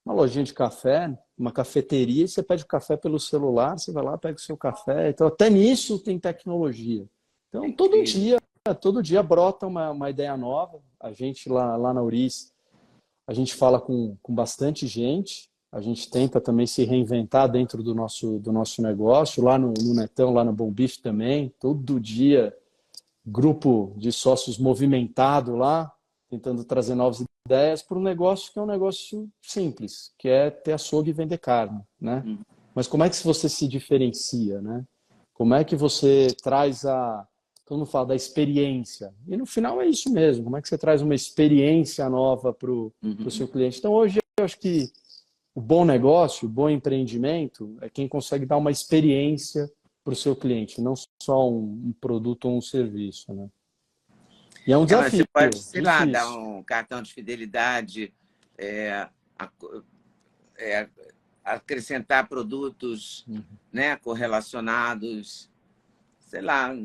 Speaker 1: uma lojinha de café, uma cafeteria, e você pede o café pelo celular, você vai lá, pega o seu café. Então, até nisso tem tecnologia.
Speaker 2: É
Speaker 1: Então,
Speaker 2: incrível.
Speaker 1: todo dia brota uma ideia nova. A gente lá na URIS, a gente fala com bastante gente, a gente tenta também se reinventar dentro do nosso negócio, lá no Netão, lá no Bom Bicho também, todo dia, grupo de sócios movimentado lá, tentando trazer novas ideias para um negócio que é um negócio simples, que é ter açougue e vender carne, né?
Speaker 2: Hum.
Speaker 1: Mas como é que você se diferencia, né? Como é que você traz todo mundo fala da experiência. E no final é isso mesmo. Como é que você traz uma experiência nova para o
Speaker 2: Uhum.
Speaker 1: seu cliente? Então, hoje, eu acho que o bom negócio, o bom empreendimento é quem consegue dar uma experiência para o seu cliente, não só um produto ou um serviço, né? E é um
Speaker 2: Mas você
Speaker 1: desafio,
Speaker 2: pode, sei lá, dar
Speaker 1: difícil.
Speaker 2: um cartão de fidelidade, é, a- é, acrescentar produtos, né, correlacionados, sei lá,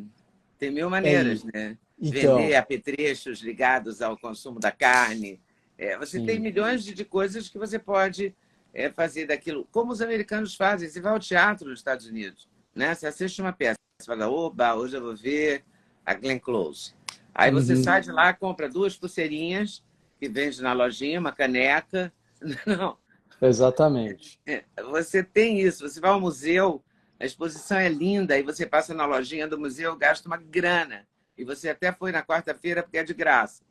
Speaker 2: tem mil
Speaker 1: É
Speaker 2: maneiras,
Speaker 1: aí.
Speaker 2: né? Vender
Speaker 1: Então,
Speaker 2: apetrechos ligados ao consumo da carne. Você tem
Speaker 1: sim.
Speaker 2: milhões de coisas que você pode fazer daquilo. Como os americanos fazem. Você vai ao teatro nos Estados Unidos, né? Você assiste uma peça, você fala, oba, hoje eu vou ver a Glenn Close. Aí você
Speaker 1: Uhum.
Speaker 2: sai de lá, compra 2 pulseirinhas que vende na lojinha, uma caneca. Não,
Speaker 1: Exatamente.
Speaker 2: você tem isso. Você vai ao museu, a exposição é linda, e você passa na lojinha do museu, gasta uma grana. E você até foi na quarta-feira porque é de graça.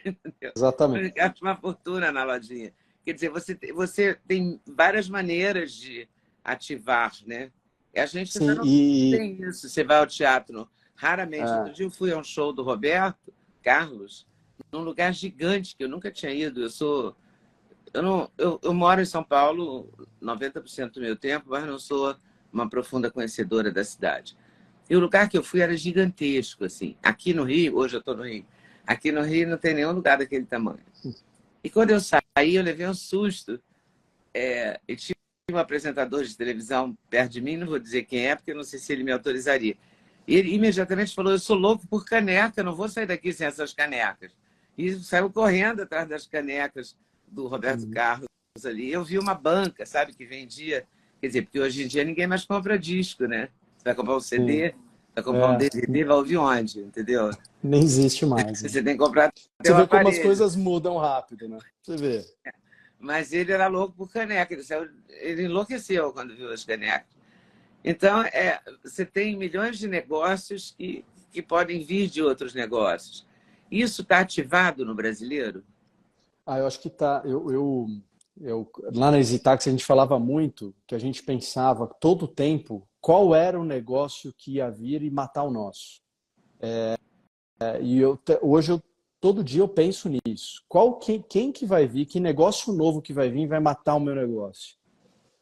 Speaker 2: Entendeu?
Speaker 1: Exatamente.
Speaker 2: Gasta uma fortuna na lojinha. Quer dizer, você tem várias maneiras de ativar, né? E a gente ainda
Speaker 1: Sim,
Speaker 2: não tem isso. Você vai ao teatro raramente. Outro
Speaker 1: é,
Speaker 2: dia eu fui a um show do Roberto Carlos, num lugar gigante que eu nunca tinha ido. Eu, não, eu moro em São Paulo 90% do meu tempo, mas não sou uma profunda conhecedora da cidade. E o lugar que eu fui era gigantesco, assim. Aqui no Rio, hoje eu estou no Rio, aqui no Rio não tem nenhum lugar daquele tamanho. E quando eu saí, eu levei um susto. E tinha um apresentador de televisão perto de mim, não vou dizer quem é, porque eu não sei se ele me autorizaria. E ele imediatamente falou, eu sou louco por caneca, não vou sair daqui sem essas canecas. E saiu correndo atrás das canecas do Roberto
Speaker 1: uhum,
Speaker 2: Carlos ali. Eu vi uma banca, sabe, que vendia. Quer dizer, porque hoje em dia ninguém mais compra disco, né? Você vai comprar um
Speaker 1: sim.
Speaker 2: CD, vai comprar um
Speaker 1: É,
Speaker 2: DVD, vai ouvir onde, entendeu?
Speaker 1: nem existe mais, né?
Speaker 2: Você tem que comprar até
Speaker 1: Você
Speaker 2: o
Speaker 1: vê como as
Speaker 2: aparelho.
Speaker 1: coisas mudam rápido, né? Você vê.
Speaker 2: Mas ele era louco por caneca, ele enlouqueceu quando viu as canecas. Então, você tem milhões de negócios que podem vir de outros negócios. Isso está ativado no brasileiro?
Speaker 1: Eu acho que tá. Lá na Exitax a gente falava muito que a gente pensava todo o tempo qual era o negócio que ia vir e matar o nosso. Hoje todo dia eu penso nisso. Quem que vai vir? Que negócio novo que vai vir e vai matar o meu negócio?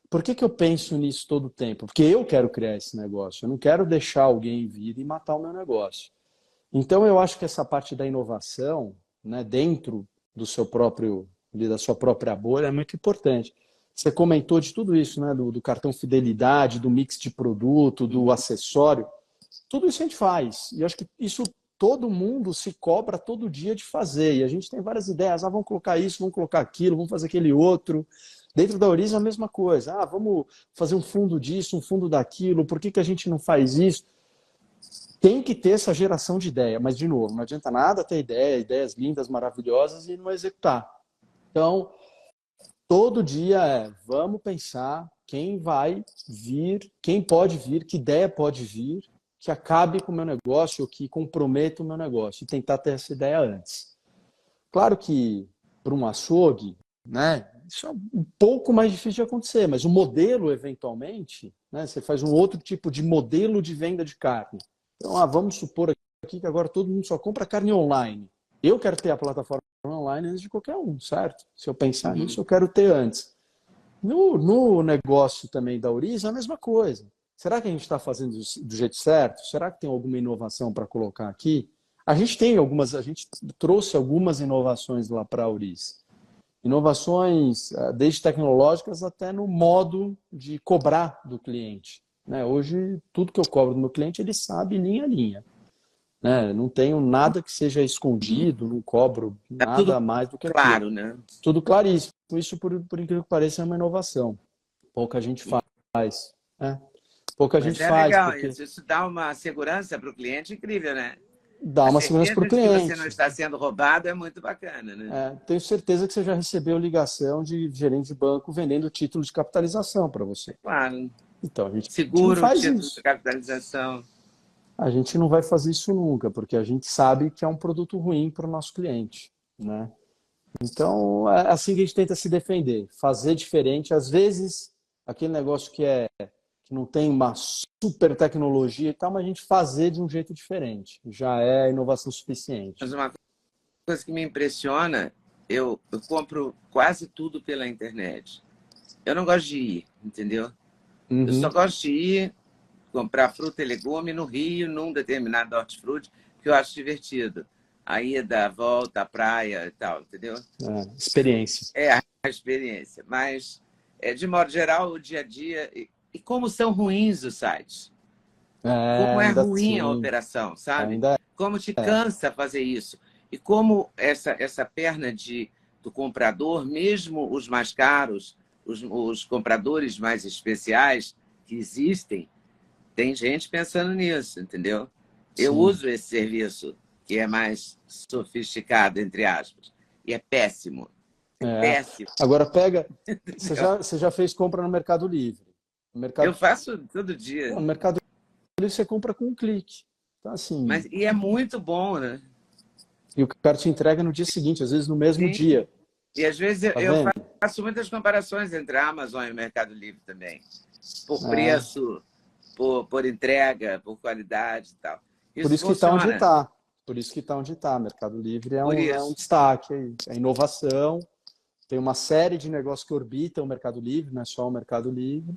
Speaker 1: Por que eu penso nisso todo o tempo? Porque eu quero criar esse negócio. Eu não quero deixar alguém vir e matar o meu negócio. Então, eu acho que essa parte da inovação, né, dentro da sua própria bolha, é muito importante. Você comentou de tudo isso, né, do cartão fidelidade, do mix de produto, do
Speaker 2: Uhum.
Speaker 1: acessório. Tudo isso a gente faz. E eu acho que isso todo mundo se cobra todo dia de fazer. E a gente tem várias ideias. Vamos colocar isso, vamos colocar aquilo, vamos fazer aquele outro. Dentro da Oriza, a mesma coisa. Vamos fazer um fundo disso, um fundo daquilo. Por que a gente não faz isso? Tem que ter essa geração de ideia, mas, de novo, não adianta nada ter ideia, ideias lindas, maravilhosas e não executar. Então, todo dia vamos pensar quem vai vir, quem pode vir, que ideia pode vir, que acabe com o meu negócio ou que comprometa o meu negócio e tentar ter essa ideia antes. Claro que para um açougue, né, isso é um pouco mais difícil de acontecer, mas o modelo, eventualmente, né, você faz um outro tipo de modelo de venda de carne. Então, vamos supor aqui que agora todo mundo só compra carne online. Eu quero ter a plataforma online antes de qualquer um, certo? Se eu pensar
Speaker 2: Uhum.
Speaker 1: nisso, eu quero ter antes. No negócio também da Oriza, a mesma coisa. Será que a gente está fazendo do jeito certo? Será que tem alguma inovação para colocar aqui? A gente trouxe algumas inovações lá para a Oriza. Inovações desde tecnológicas até no modo de cobrar do cliente. Né? Hoje, tudo que eu cobro do meu cliente, ele sabe linha a linha. né? Não tenho nada que seja escondido, não cobro
Speaker 2: Tá tudo
Speaker 1: nada mais do que aquilo.
Speaker 2: claro, né?
Speaker 1: Tudo claríssimo. Isso, por incrível que pareça, é uma inovação. Pouca gente faz, né? Pouca
Speaker 2: Mas
Speaker 1: gente
Speaker 2: é
Speaker 1: faz,
Speaker 2: legal
Speaker 1: porque
Speaker 2: isso. Isso dá uma segurança para o cliente incrível, né?
Speaker 1: dá
Speaker 2: A
Speaker 1: uma segurança para o
Speaker 2: certeza de que você não
Speaker 1: cliente.
Speaker 2: está sendo roubado é muito bacana, né?
Speaker 1: Tenho certeza que você já recebeu ligação de gerente de banco vendendo título de capitalização para você.
Speaker 2: Claro.
Speaker 1: Então, a gente não
Speaker 2: Seguro,
Speaker 1: faz
Speaker 2: título de
Speaker 1: isso.
Speaker 2: capitalização.
Speaker 1: A gente não vai fazer isso nunca, porque a gente sabe que é um produto ruim para o nosso cliente, né? Então, é assim que a gente tenta se defender, fazer diferente. Às vezes, aquele negócio que não tem uma super tecnologia e tal, mas a gente fazer de um jeito diferente. Já é inovação
Speaker 2: Mas
Speaker 1: suficiente.
Speaker 2: uma coisa que me impressiona, eu compro quase tudo pela internet. Eu não gosto de ir, entendeu? Eu só
Speaker 1: Uhum.
Speaker 2: gosto de ir comprar fruta e legume no Rio, num determinado hortifruti, que eu acho divertido. A ida, a volta, a praia e tal, entendeu?
Speaker 1: Experiência.
Speaker 2: É a experiência. Mas, de modo geral, o dia a dia. E como são ruins os sites. Como é
Speaker 1: Ainda
Speaker 2: ruim a
Speaker 1: assim,
Speaker 2: operação, sabe?
Speaker 1: ainda
Speaker 2: Como te
Speaker 1: é.
Speaker 2: cansa fazer isso. E como essa perna do comprador, mesmo os mais caros, os compradores mais especiais que existem, tem gente pensando nisso, entendeu? Eu
Speaker 1: Sim.
Speaker 2: uso esse serviço, que é mais sofisticado, entre aspas, e é péssimo. É
Speaker 1: É.
Speaker 2: péssimo,
Speaker 1: Agora pega.
Speaker 2: entendeu?
Speaker 1: Você já fez compra no Mercado Livre. No
Speaker 2: Eu
Speaker 1: Mercado,
Speaker 2: faço todo
Speaker 1: no
Speaker 2: dia.
Speaker 1: Mercado Livre você compra com um clique. Então, assim,
Speaker 2: E é muito bom, né?
Speaker 1: e o cara te entrega no dia seguinte, às vezes no mesmo
Speaker 2: Sim.
Speaker 1: dia.
Speaker 2: E às vezes
Speaker 1: Tá
Speaker 2: eu
Speaker 1: vendo?
Speaker 2: faço muitas comparações entre a Amazon e o Mercado Livre também. Por
Speaker 1: É.
Speaker 2: preço, por entrega, por qualidade e tal.
Speaker 1: Por
Speaker 2: Isso
Speaker 1: isso que está onde
Speaker 2: funciona.
Speaker 1: está. Por isso que está onde está. Mercado Livre
Speaker 2: Por
Speaker 1: é um
Speaker 2: isso.
Speaker 1: destaque aí. É inovação. Tem uma série de negócios que orbitam o Mercado Livre, não é só o Mercado Livre.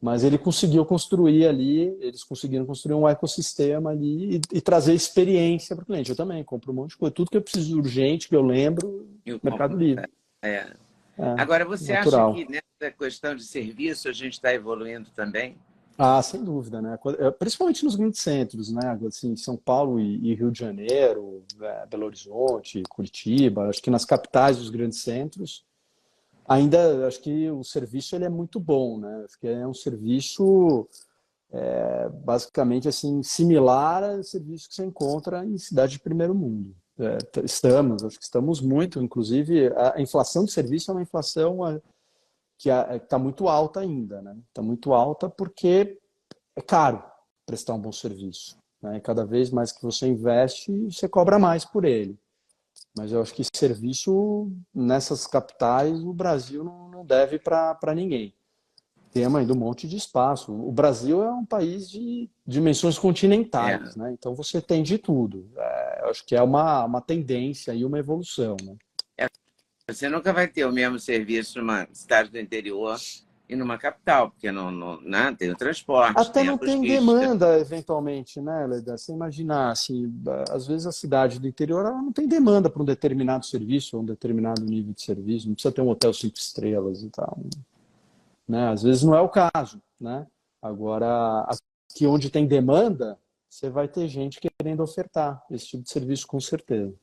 Speaker 1: Mas ele conseguiu construir ali, eles conseguiram construir um ecossistema ali e trazer experiência para o cliente. Eu também compro um monte de coisa. Tudo que eu preciso urgente, que eu lembro,
Speaker 2: Eu
Speaker 1: Mercado
Speaker 2: compro.
Speaker 1: Livre.
Speaker 2: É.
Speaker 1: É,
Speaker 2: Agora, você acha
Speaker 1: natural.
Speaker 2: que nessa questão de serviço a gente está evoluindo também?
Speaker 1: Ah, sem dúvida, né? Principalmente nos grandes centros, né? Assim, São Paulo e Rio de Janeiro, Belo Horizonte, Curitiba, acho que nas capitais dos grandes centros, ainda acho que o serviço ele é muito bom, né? Acho que é um serviço basicamente assim similar ao serviço que você encontra em cidade de primeiro mundo. Acho que estamos muito, inclusive a inflação de serviço é uma inflação que está muito alta ainda, né? Está muito alta porque é caro prestar um bom serviço, né? E cada vez mais que você investe, você cobra mais por ele. Mas eu acho que serviço nessas capitais o Brasil não deve para ninguém. Temos ainda um monte de espaço. O Brasil é um país de dimensões
Speaker 2: É.
Speaker 1: continentais, né? Então você tem de tudo. Eu acho que é uma tendência e uma evolução, né?
Speaker 2: Você nunca vai ter o mesmo serviço numa cidade do interior e numa capital, porque não tem o transporte,
Speaker 1: Até
Speaker 2: tem a
Speaker 1: não tem
Speaker 2: logística.
Speaker 1: demanda, eventualmente, né, Leda? Você imaginar, assim, às vezes a cidade do interior ela não tem demanda para um determinado serviço ou um determinado nível de serviço, não precisa ter um hotel 5 estrelas e tal, né? Às vezes não é o caso, né? Agora, aqui onde tem demanda, você vai ter gente querendo ofertar esse tipo de serviço com certeza.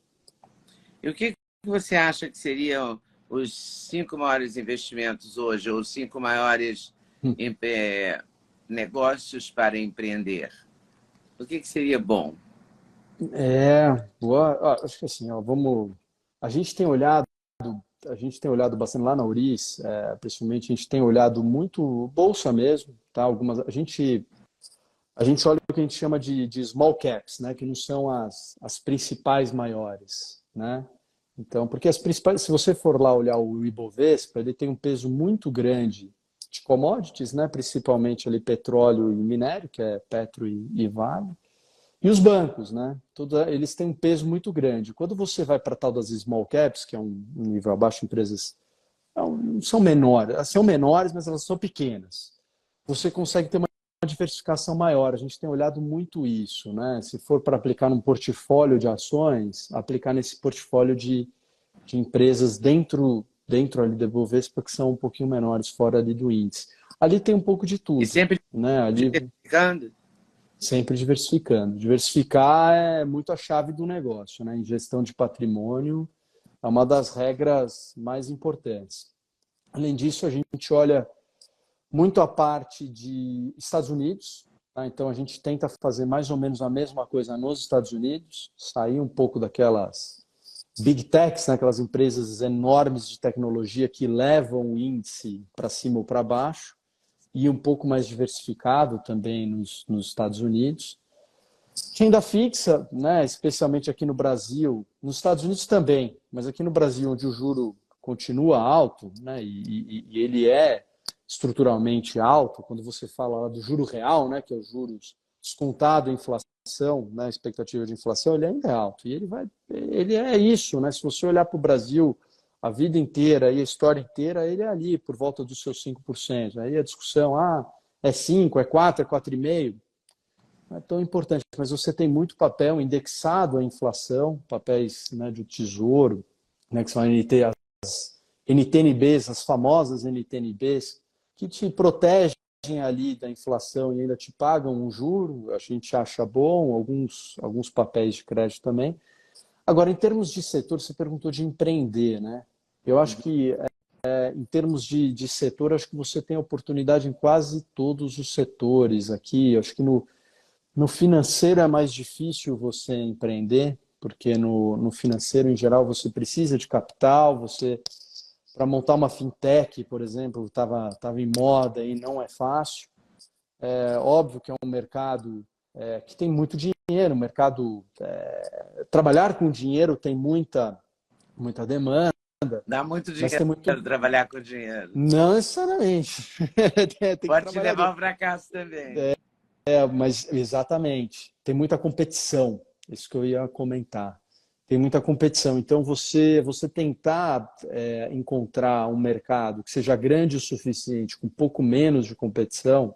Speaker 2: E o que você acha que seriam os 5 maiores investimentos hoje, ou os 5 maiores
Speaker 1: Hum.
Speaker 2: em- negócios para empreender? O que seria bom?
Speaker 1: Boa. Acho que assim, ó, vamos. A gente tem olhado, a gente tem olhado bastante lá na Uris, principalmente a gente tem olhado muito bolsa mesmo, tá? A gente olha o que a gente chama de small caps, né? Que não são as principais maiores, né? Então, porque as principais, se você for lá olhar o Ibovespa, ele tem um peso muito grande de commodities, né? Principalmente ali petróleo e minério, que é Petro e Vale. E os bancos, né? Eles têm um peso muito grande. Quando você vai para tal das small caps, que é um nível abaixo, empresas são menores, elas são menores, mas elas são pequenas. Você consegue ter uma diversificação maior. A gente tem olhado muito isso, né? Se for para aplicar num portfólio de ações, aplicar nesse portfólio de empresas dentro ali da Bovespa que são um pouquinho menores, fora ali do índice. Ali tem um pouco de
Speaker 2: E
Speaker 1: tudo,
Speaker 2: sempre
Speaker 1: né? Ali
Speaker 2: diversificando?
Speaker 1: Sempre diversificando. Diversificar é muito a chave do negócio, né? Em gestão de patrimônio, é uma das regras mais importantes. Além disso, a gente olha muito a parte de Estados Unidos, tá? Então a gente tenta fazer mais ou menos a mesma coisa nos Estados Unidos, sair um pouco daquelas big techs, né? Aquelas empresas enormes de tecnologia que levam o índice para cima ou para baixo, e um pouco mais diversificado também nos Estados Unidos. Renda fixa, né, especialmente aqui no Brasil, nos Estados Unidos também, mas aqui no Brasil, onde o juro continua alto, né, e ele é estruturalmente alto, quando você fala lá do juro real, né, que é os juros descontado a inflação, né, a expectativa de inflação, ele ainda é alto. E ele é isso, né? Se você olhar para o Brasil a vida inteira e a história inteira, ele é ali, por volta dos seus 5%. Aí a discussão, é 5, é 4, é 4,5%. Não é tão importante, mas você tem muito papel indexado à inflação, papéis, né, de tesouro, né, que são as NTNBs, as famosas NTNBs, que te protegem ali da inflação e ainda te pagam um juro, a gente acha bom, alguns papéis de crédito também. Agora, em termos de setor, você perguntou de empreender, né? Eu acho que, em termos de setor, acho que você tem oportunidade em quase todos os setores aqui. Eu acho que no financeiro é mais difícil você empreender, porque no financeiro, em geral, você precisa de capital, para montar uma fintech, por exemplo, estava em moda e não é fácil. É óbvio que é um mercado que tem muito dinheiro, um mercado... trabalhar com dinheiro tem muita demanda,
Speaker 2: Dá muito
Speaker 1: mas
Speaker 2: dinheiro
Speaker 1: tem muito...
Speaker 2: trabalhar com dinheiro.
Speaker 1: Não necessariamente. Tem que
Speaker 2: Pode te
Speaker 1: trabalhar
Speaker 2: levar
Speaker 1: bem.
Speaker 2: ao fracasso também.
Speaker 1: Mas exatamente, tem muita competição, isso que eu ia comentar. Tem muita competição. Então, você tentar encontrar um mercado que seja grande o suficiente, com um pouco menos de competição,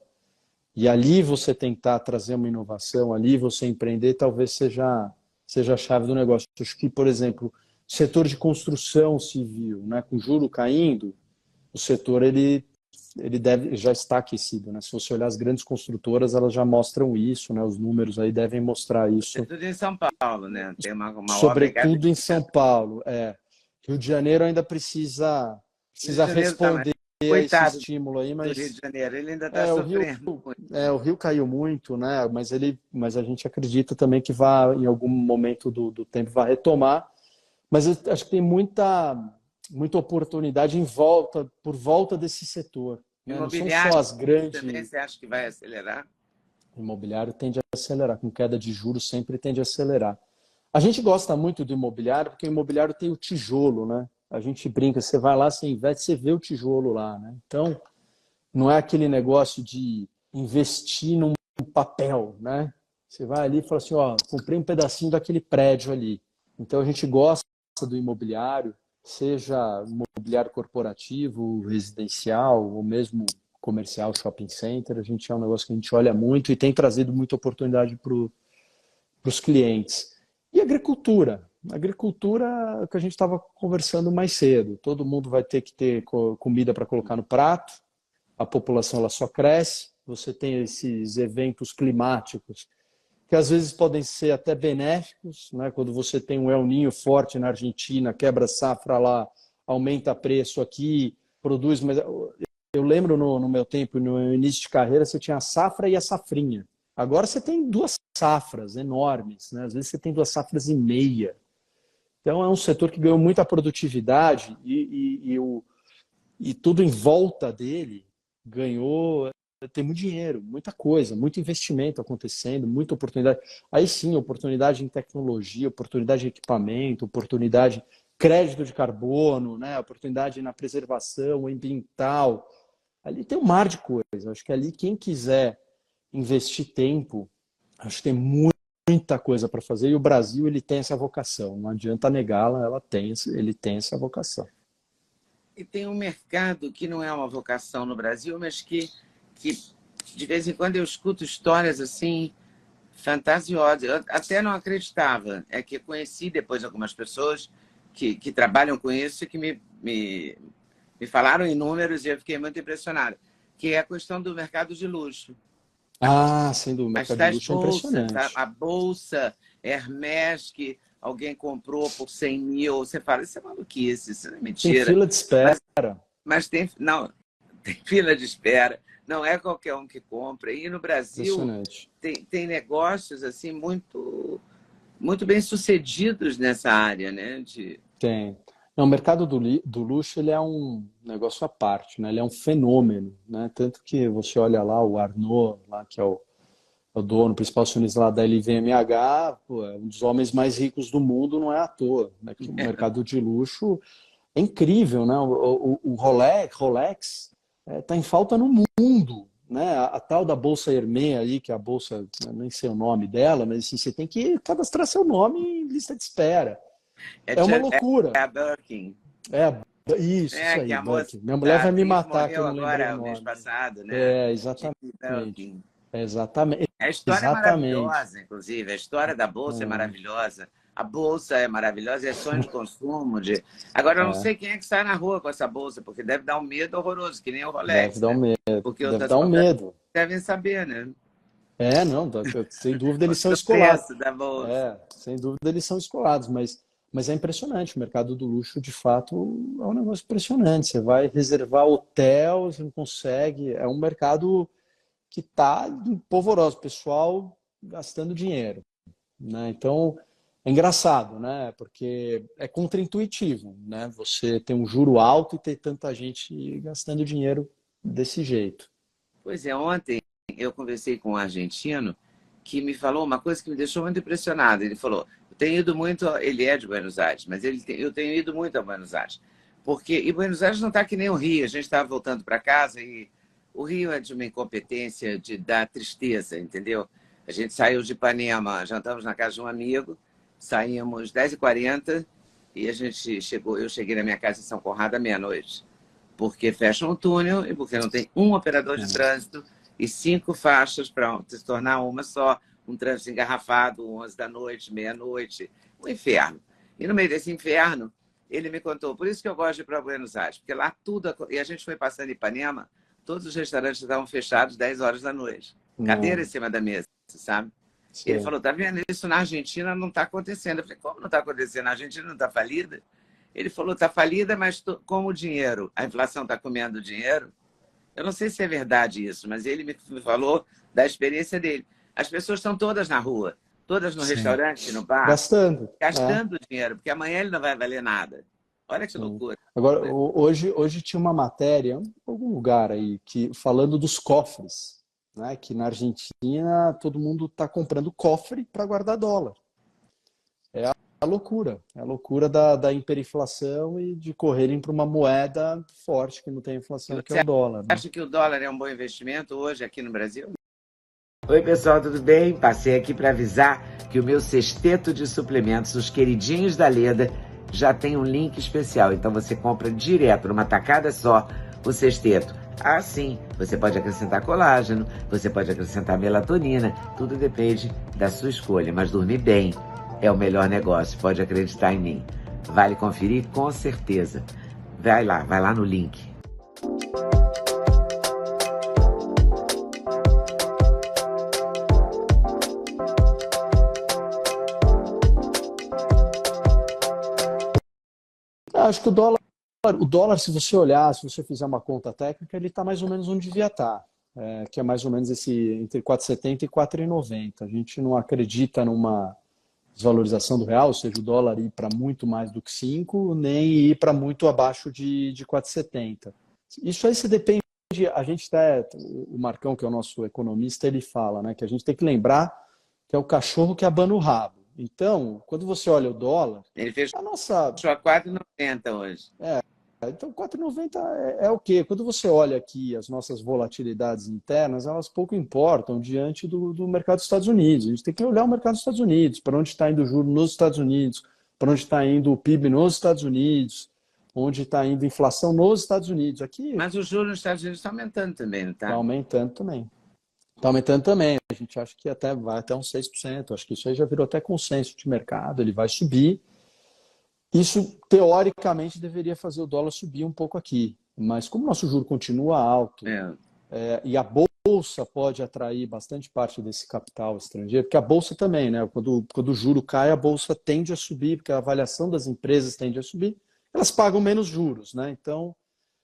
Speaker 1: e ali você tentar trazer uma inovação, ali você empreender, talvez seja a chave do negócio. Acho que, por exemplo, setor de construção civil, né, com juro caindo, o setor ele já está aquecido, né? Se você olhar as grandes construtoras, elas já mostram isso, né? Os números aí devem mostrar
Speaker 2: É
Speaker 1: isso,
Speaker 2: tudo em São Paulo, né? Tem uma obra em cada
Speaker 1: sobretudo em São
Speaker 2: esquina.
Speaker 1: Paulo. Rio de Janeiro ainda
Speaker 2: O Rio de
Speaker 1: precisa
Speaker 2: Janeiro está mais.
Speaker 1: responder a esse
Speaker 2: Coitado
Speaker 1: estímulo aí,
Speaker 2: do Rio de
Speaker 1: mas
Speaker 2: Janeiro, ele ainda está sofrendo com
Speaker 1: o Rio caiu muito, né? Mas a gente acredita também que em algum momento do tempo vai retomar. Mas eu acho que tem muita oportunidade por volta desse setor, né? Não são
Speaker 2: imobiliário
Speaker 1: só as
Speaker 2: também.
Speaker 1: grandes...
Speaker 2: Você acha que vai acelerar?
Speaker 1: O imobiliário tende a acelerar, com queda de juros sempre tende a acelerar. A gente gosta muito do imobiliário porque o imobiliário tem o tijolo, né? A gente brinca, você vai lá, você investe, você vê o tijolo lá, né? Então, não é aquele negócio de investir num papel, né? Você vai ali e fala assim, ó, comprei um pedacinho daquele prédio ali. Então, a gente gosta do imobiliário, seja imobiliário corporativo, residencial, ou mesmo comercial, shopping center. A gente é um negócio que a gente olha muito e tem trazido muita oportunidade para os clientes. E agricultura. Agricultura é o que a gente estava conversando mais cedo. Todo mundo vai ter que ter comida para colocar no prato, a população ela só cresce, você tem esses eventos climáticos que às vezes podem ser até benéficos, né? Quando você tem um El Niño forte na Argentina, quebra safra lá, aumenta preço aqui, produz... Mas eu lembro no meu tempo, no início de carreira, você tinha a safra e a safrinha. Agora você tem duas safras enormes, né? Às vezes você tem duas safras e meia. Então é um setor que ganhou muita produtividade e tudo em volta dele ganhou, tem muito dinheiro, muita coisa, muito investimento acontecendo, muita oportunidade. Aí sim, oportunidade em tecnologia, oportunidade em equipamento, oportunidade crédito de carbono, né? Oportunidade na preservação ambiental. Ali tem um mar de coisas. Acho que ali quem quiser investir tempo, acho que tem muita coisa para fazer e o Brasil ele tem essa vocação. Não adianta negá-la, ele tem essa vocação.
Speaker 2: E tem um mercado que não é uma vocação no Brasil, mas que de vez em quando eu escuto histórias assim fantasiosas. Eu até não acreditava. É que eu conheci depois algumas pessoas que trabalham com isso e que me falaram em números e eu fiquei muito impressionada, que é a questão do mercado de luxo.
Speaker 1: Ah, sem dúvida, o
Speaker 2: Mas
Speaker 1: mercado de
Speaker 2: das
Speaker 1: luxo é
Speaker 2: bolsas,
Speaker 1: impressionante.
Speaker 2: a bolsa Hermès que alguém comprou por 100 mil, você fala, isso é maluquice, isso é
Speaker 1: Tem
Speaker 2: mentira.
Speaker 1: fila de espera.
Speaker 2: Mas tem, não, tem fila de espera, não é qualquer um que compra. E no Brasil
Speaker 1: Impressionante.
Speaker 2: tem negócios assim muito bem sucedidos nessa área, né?
Speaker 1: Tem. Não, o mercado do luxo ele é um negócio à parte, né? Ele é um fenômeno, né? Tanto que você olha lá o Arnault, lá, que é o dono, o principal acionista lá da LVMH, pô, é um dos homens mais ricos do mundo, não é à toa, né? Que o mercado de luxo é incrível, né? O Rolex tá em falta no mundo, né? A tal da bolsa Hermès aí, que é a bolsa, eu nem sei o nome dela, mas assim, você tem que cadastrar seu nome em lista de espera.
Speaker 2: É,
Speaker 1: É uma
Speaker 2: é
Speaker 1: loucura.
Speaker 2: a Birkin.
Speaker 1: É, isso
Speaker 2: É, que
Speaker 1: aí,
Speaker 2: a moça
Speaker 1: Bucky. Minha mulher
Speaker 2: da
Speaker 1: vai me
Speaker 2: atriz
Speaker 1: matar que eu
Speaker 2: morreu
Speaker 1: não lembrei o
Speaker 2: agora, mês
Speaker 1: nome.
Speaker 2: passado, né?
Speaker 1: É,
Speaker 2: Jane
Speaker 1: exatamente.
Speaker 2: Birkin.
Speaker 1: Exatamente.
Speaker 2: A história é
Speaker 1: Exatamente.
Speaker 2: maravilhosa, inclusive. A história da Bolsa é
Speaker 1: É,
Speaker 2: maravilhosa. A Bolsa é maravilhosa, é sonho de consumo. Agora, eu não
Speaker 1: é,
Speaker 2: sei quem é que sai na rua com essa Bolsa, porque deve dar um medo horroroso, que nem o
Speaker 1: deve
Speaker 2: Rolex,
Speaker 1: dar um
Speaker 2: né?
Speaker 1: medo.
Speaker 2: Porque
Speaker 1: Deve
Speaker 2: outras
Speaker 1: dar um
Speaker 2: qualquer
Speaker 1: medo.
Speaker 2: devem saber, né?
Speaker 1: É, não, sem dúvida eles são
Speaker 2: Do
Speaker 1: escolados.
Speaker 2: preço da Bolsa.
Speaker 1: É, sem dúvida eles são escolados, mas é impressionante. O mercado do luxo, de fato, é um negócio impressionante. Você vai reservar hotel, você não consegue. É um mercado que está polvoroso, o pessoal gastando dinheiro, né? Então, é engraçado, né? Porque é contraintuitivo, né? Você ter um juro alto e ter tanta gente gastando dinheiro desse jeito.
Speaker 2: Pois é, ontem eu conversei com um argentino que me falou uma coisa que me deixou muito impressionado. Ele falou: eu tenho ido muito, ele é de Buenos Aires, mas eu tenho ido muito a Buenos Aires. E Buenos Aires não está que nem o Rio. A gente estava voltando para casa e o Rio é de uma incompetência de dar tristeza, entendeu? A gente saiu de Ipanema, jantamos na casa de um amigo, saímos 10h40 e a gente chegou, eu cheguei na minha casa em São Conrado à meia-noite porque fecham o túnel e porque não tem um operador de
Speaker 1: É,
Speaker 2: trânsito e 5 faixas para se tornar uma só, um trânsito engarrafado, 11 da noite, meia-noite, um inferno. E no meio desse inferno, ele me contou, por isso que eu gosto de ir para Buenos Aires, porque lá tudo, e a gente foi passando em Ipanema, todos os restaurantes estavam fechados 10 horas da noite, cadeira em
Speaker 1: não,
Speaker 2: cima da mesa, sabe? Ele
Speaker 1: sei.
Speaker 2: falou, tá vendo? Isso na Argentina não está acontecendo. Eu falei, como não está acontecendo? A Argentina não está falida? Ele falou, está falida, mas como o dinheiro, a inflação está comendo o dinheiro. Eu não sei se é verdade isso, mas ele me falou da experiência dele. As pessoas estão todas na rua, todas no
Speaker 1: Sim.
Speaker 2: restaurante, no bar,
Speaker 1: Gastando, né?
Speaker 2: gastando dinheiro, porque amanhã ele não vai valer nada. Olha que
Speaker 1: Sim.
Speaker 2: loucura.
Speaker 1: Agora, hoje tinha uma matéria, em algum lugar aí, que falando dos cofres, né? Que na Argentina todo mundo está comprando cofre para guardar dólar. É a loucura da hiperinflação e de correrem para uma moeda forte que não tem
Speaker 2: E
Speaker 1: inflação, que é o
Speaker 2: você
Speaker 1: dólar, né?
Speaker 2: acha que o dólar é um bom investimento hoje aqui no Brasil? Oi, pessoal, tudo bem? Passei aqui para avisar que o meu sexteto de suplementos, os queridinhos da Leda, já tem um link especial. Então você compra direto, numa tacada só, o sexteto. Ah, sim, você pode acrescentar colágeno, você pode acrescentar melatonina, tudo depende da sua escolha. Mas dormir bem é o melhor negócio, pode acreditar em mim. Vale conferir com certeza. Vai lá no link.
Speaker 1: Eu acho que o dólar, se você olhar, se você fizer uma conta técnica, ele está mais ou menos onde devia estar, que é mais ou menos esse entre 4,70 e 4,90. A gente não acredita numa desvalorização do real, ou seja, o dólar ir para muito mais do que 5, nem ir para muito abaixo de 4,70. Isso aí se depende, a gente o Marcão, que é o nosso economista, ele fala, né, que a gente tem que lembrar que é o cachorro que abana o rabo. Então, quando você olha o dólar,
Speaker 2: Ele fechou
Speaker 1: a nossa
Speaker 2: a 4,90 hoje.
Speaker 1: então, 4,90 é o quê? Quando você olha aqui as nossas volatilidades internas, elas pouco importam diante do mercado dos Estados Unidos. A gente tem que olhar o mercado dos Estados Unidos, para onde está indo o juro nos Estados Unidos, para onde está indo o PIB nos Estados Unidos, onde está indo a inflação nos Estados Unidos. Aqui
Speaker 2: Mas o juro nos Estados Unidos está aumentando também, não
Speaker 1: está
Speaker 2: está?
Speaker 1: aumentando também. Está aumentando também. A gente acha que até vai até uns 6%. Acho que isso aí já virou até consenso de mercado. Ele vai subir. Isso, teoricamente, deveria fazer o dólar subir um pouco aqui. Mas como o nosso juro continua alto,
Speaker 2: É.
Speaker 1: e a bolsa pode atrair bastante parte desse capital estrangeiro, porque a bolsa também, né? Quando o juro cai, a bolsa tende a subir, porque a avaliação das empresas tende a subir, elas pagam menos juros, né? Então,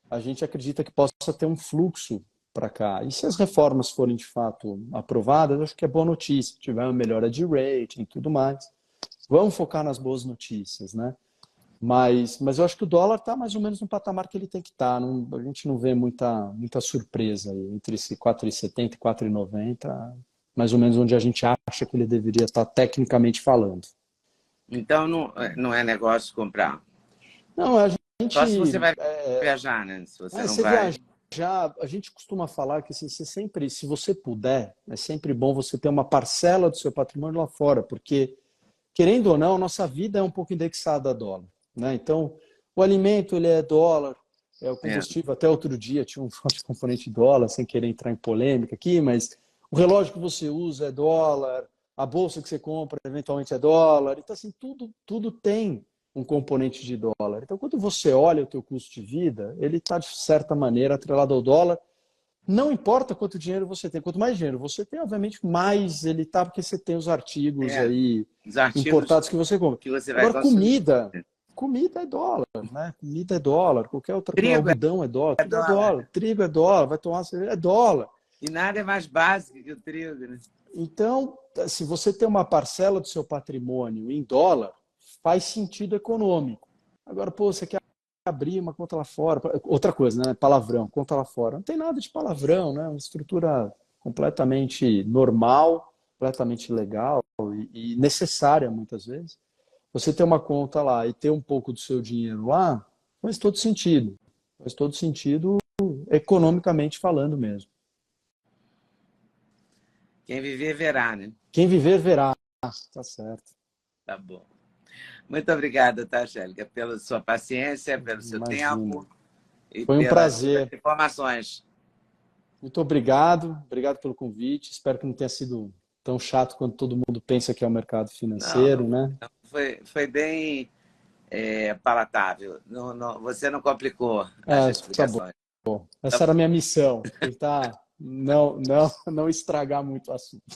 Speaker 1: a gente acredita que possa ter um fluxo para cá. E se as reformas forem de fato aprovadas, eu acho que é boa notícia. Se tiver uma melhora de rating e tudo mais, vamos focar nas boas notícias, né? Mas eu acho que o dólar está mais ou menos no patamar que ele tem que estar. A gente não vê muita surpresa aí, entre esse 4,70 e 4,90, mais ou menos onde a gente acha que ele deveria estar tecnicamente falando.
Speaker 2: Então não é negócio comprar.
Speaker 1: Não, a gente...
Speaker 2: Só se você vai viajar, né? Se você não vai...
Speaker 1: viajar, a gente costuma falar que assim, se você puder, é sempre bom você ter uma parcela do seu patrimônio lá fora, porque, querendo ou não, a nossa vida é um pouco indexada a dólar. Né? Então, o alimento ele é dólar, o combustível, até outro dia tinha um forte componente dólar, sem querer entrar em polêmica aqui, mas o relógio que você usa é dólar, a bolsa que você compra eventualmente é dólar, então assim, tudo tem um componente de dólar. Então, quando você olha o teu custo de vida, ele está, de certa maneira, atrelado ao dólar. Não importa quanto dinheiro você tem. Quanto mais dinheiro você tem, obviamente, mais ele está, porque você tem os artigos aí
Speaker 2: os artigos
Speaker 1: importados que você compra.
Speaker 2: que você vai
Speaker 1: Agora,
Speaker 2: consumir.
Speaker 1: comida é dólar, né? Comida é dólar, qualquer outra coisa,
Speaker 2: Trigo
Speaker 1: algodão é dólar, tudo
Speaker 2: dólar.
Speaker 1: é dólar, trigo é dólar, vai tomar cerveja, é dólar.
Speaker 2: E nada é mais básico que o trigo, né?
Speaker 1: Então, se você tem uma parcela do seu patrimônio em dólar, faz sentido econômico. Agora, pô, você quer abrir uma conta lá fora, outra coisa, né? Palavrão, conta lá fora. Não tem nada de palavrão, né? Uma estrutura completamente normal, completamente legal e necessária, muitas vezes. Você ter uma conta lá e ter um pouco do seu dinheiro lá, faz todo sentido. Faz todo sentido economicamente falando mesmo.
Speaker 2: Quem viver, verá, né?
Speaker 1: Quem viver, verá. Tá certo.
Speaker 2: Tá bom. Muito obrigada, tá, Angélica, pela sua paciência, pelo seu tempo e
Speaker 1: Foi um
Speaker 2: pelas
Speaker 1: prazer.
Speaker 2: informações.
Speaker 1: Muito obrigado. Obrigado pelo convite. Espero que não tenha sido tão chato quanto todo mundo pensa que é o mercado financeiro, né?
Speaker 2: Foi bem palatável. Você não complicou as explicações.
Speaker 1: Tá bom. Essa era a minha missão. Tentar não estragar muito o assunto.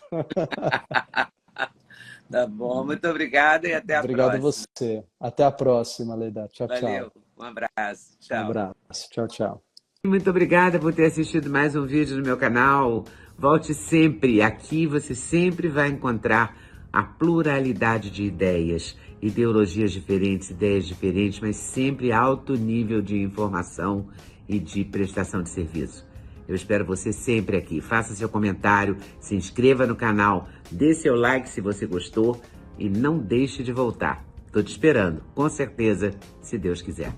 Speaker 2: Tá bom, muito obrigado e até a próxima.
Speaker 1: Obrigado a você. Até a próxima, Leida. Tchau, tchau.
Speaker 2: Valeu, um abraço. Tchau.
Speaker 1: Um abraço. Tchau, tchau.
Speaker 2: Muito obrigada por ter assistido mais um vídeo no meu canal. Volte sempre. Aqui você sempre vai encontrar a pluralidade de ideias, ideologias diferentes, ideias diferentes, mas sempre alto nível de informação e de prestação de serviço. Eu espero você sempre aqui. Faça seu comentário, se inscreva no canal, dê seu like se você gostou e não deixe de voltar. Estou te esperando, com certeza, se Deus quiser.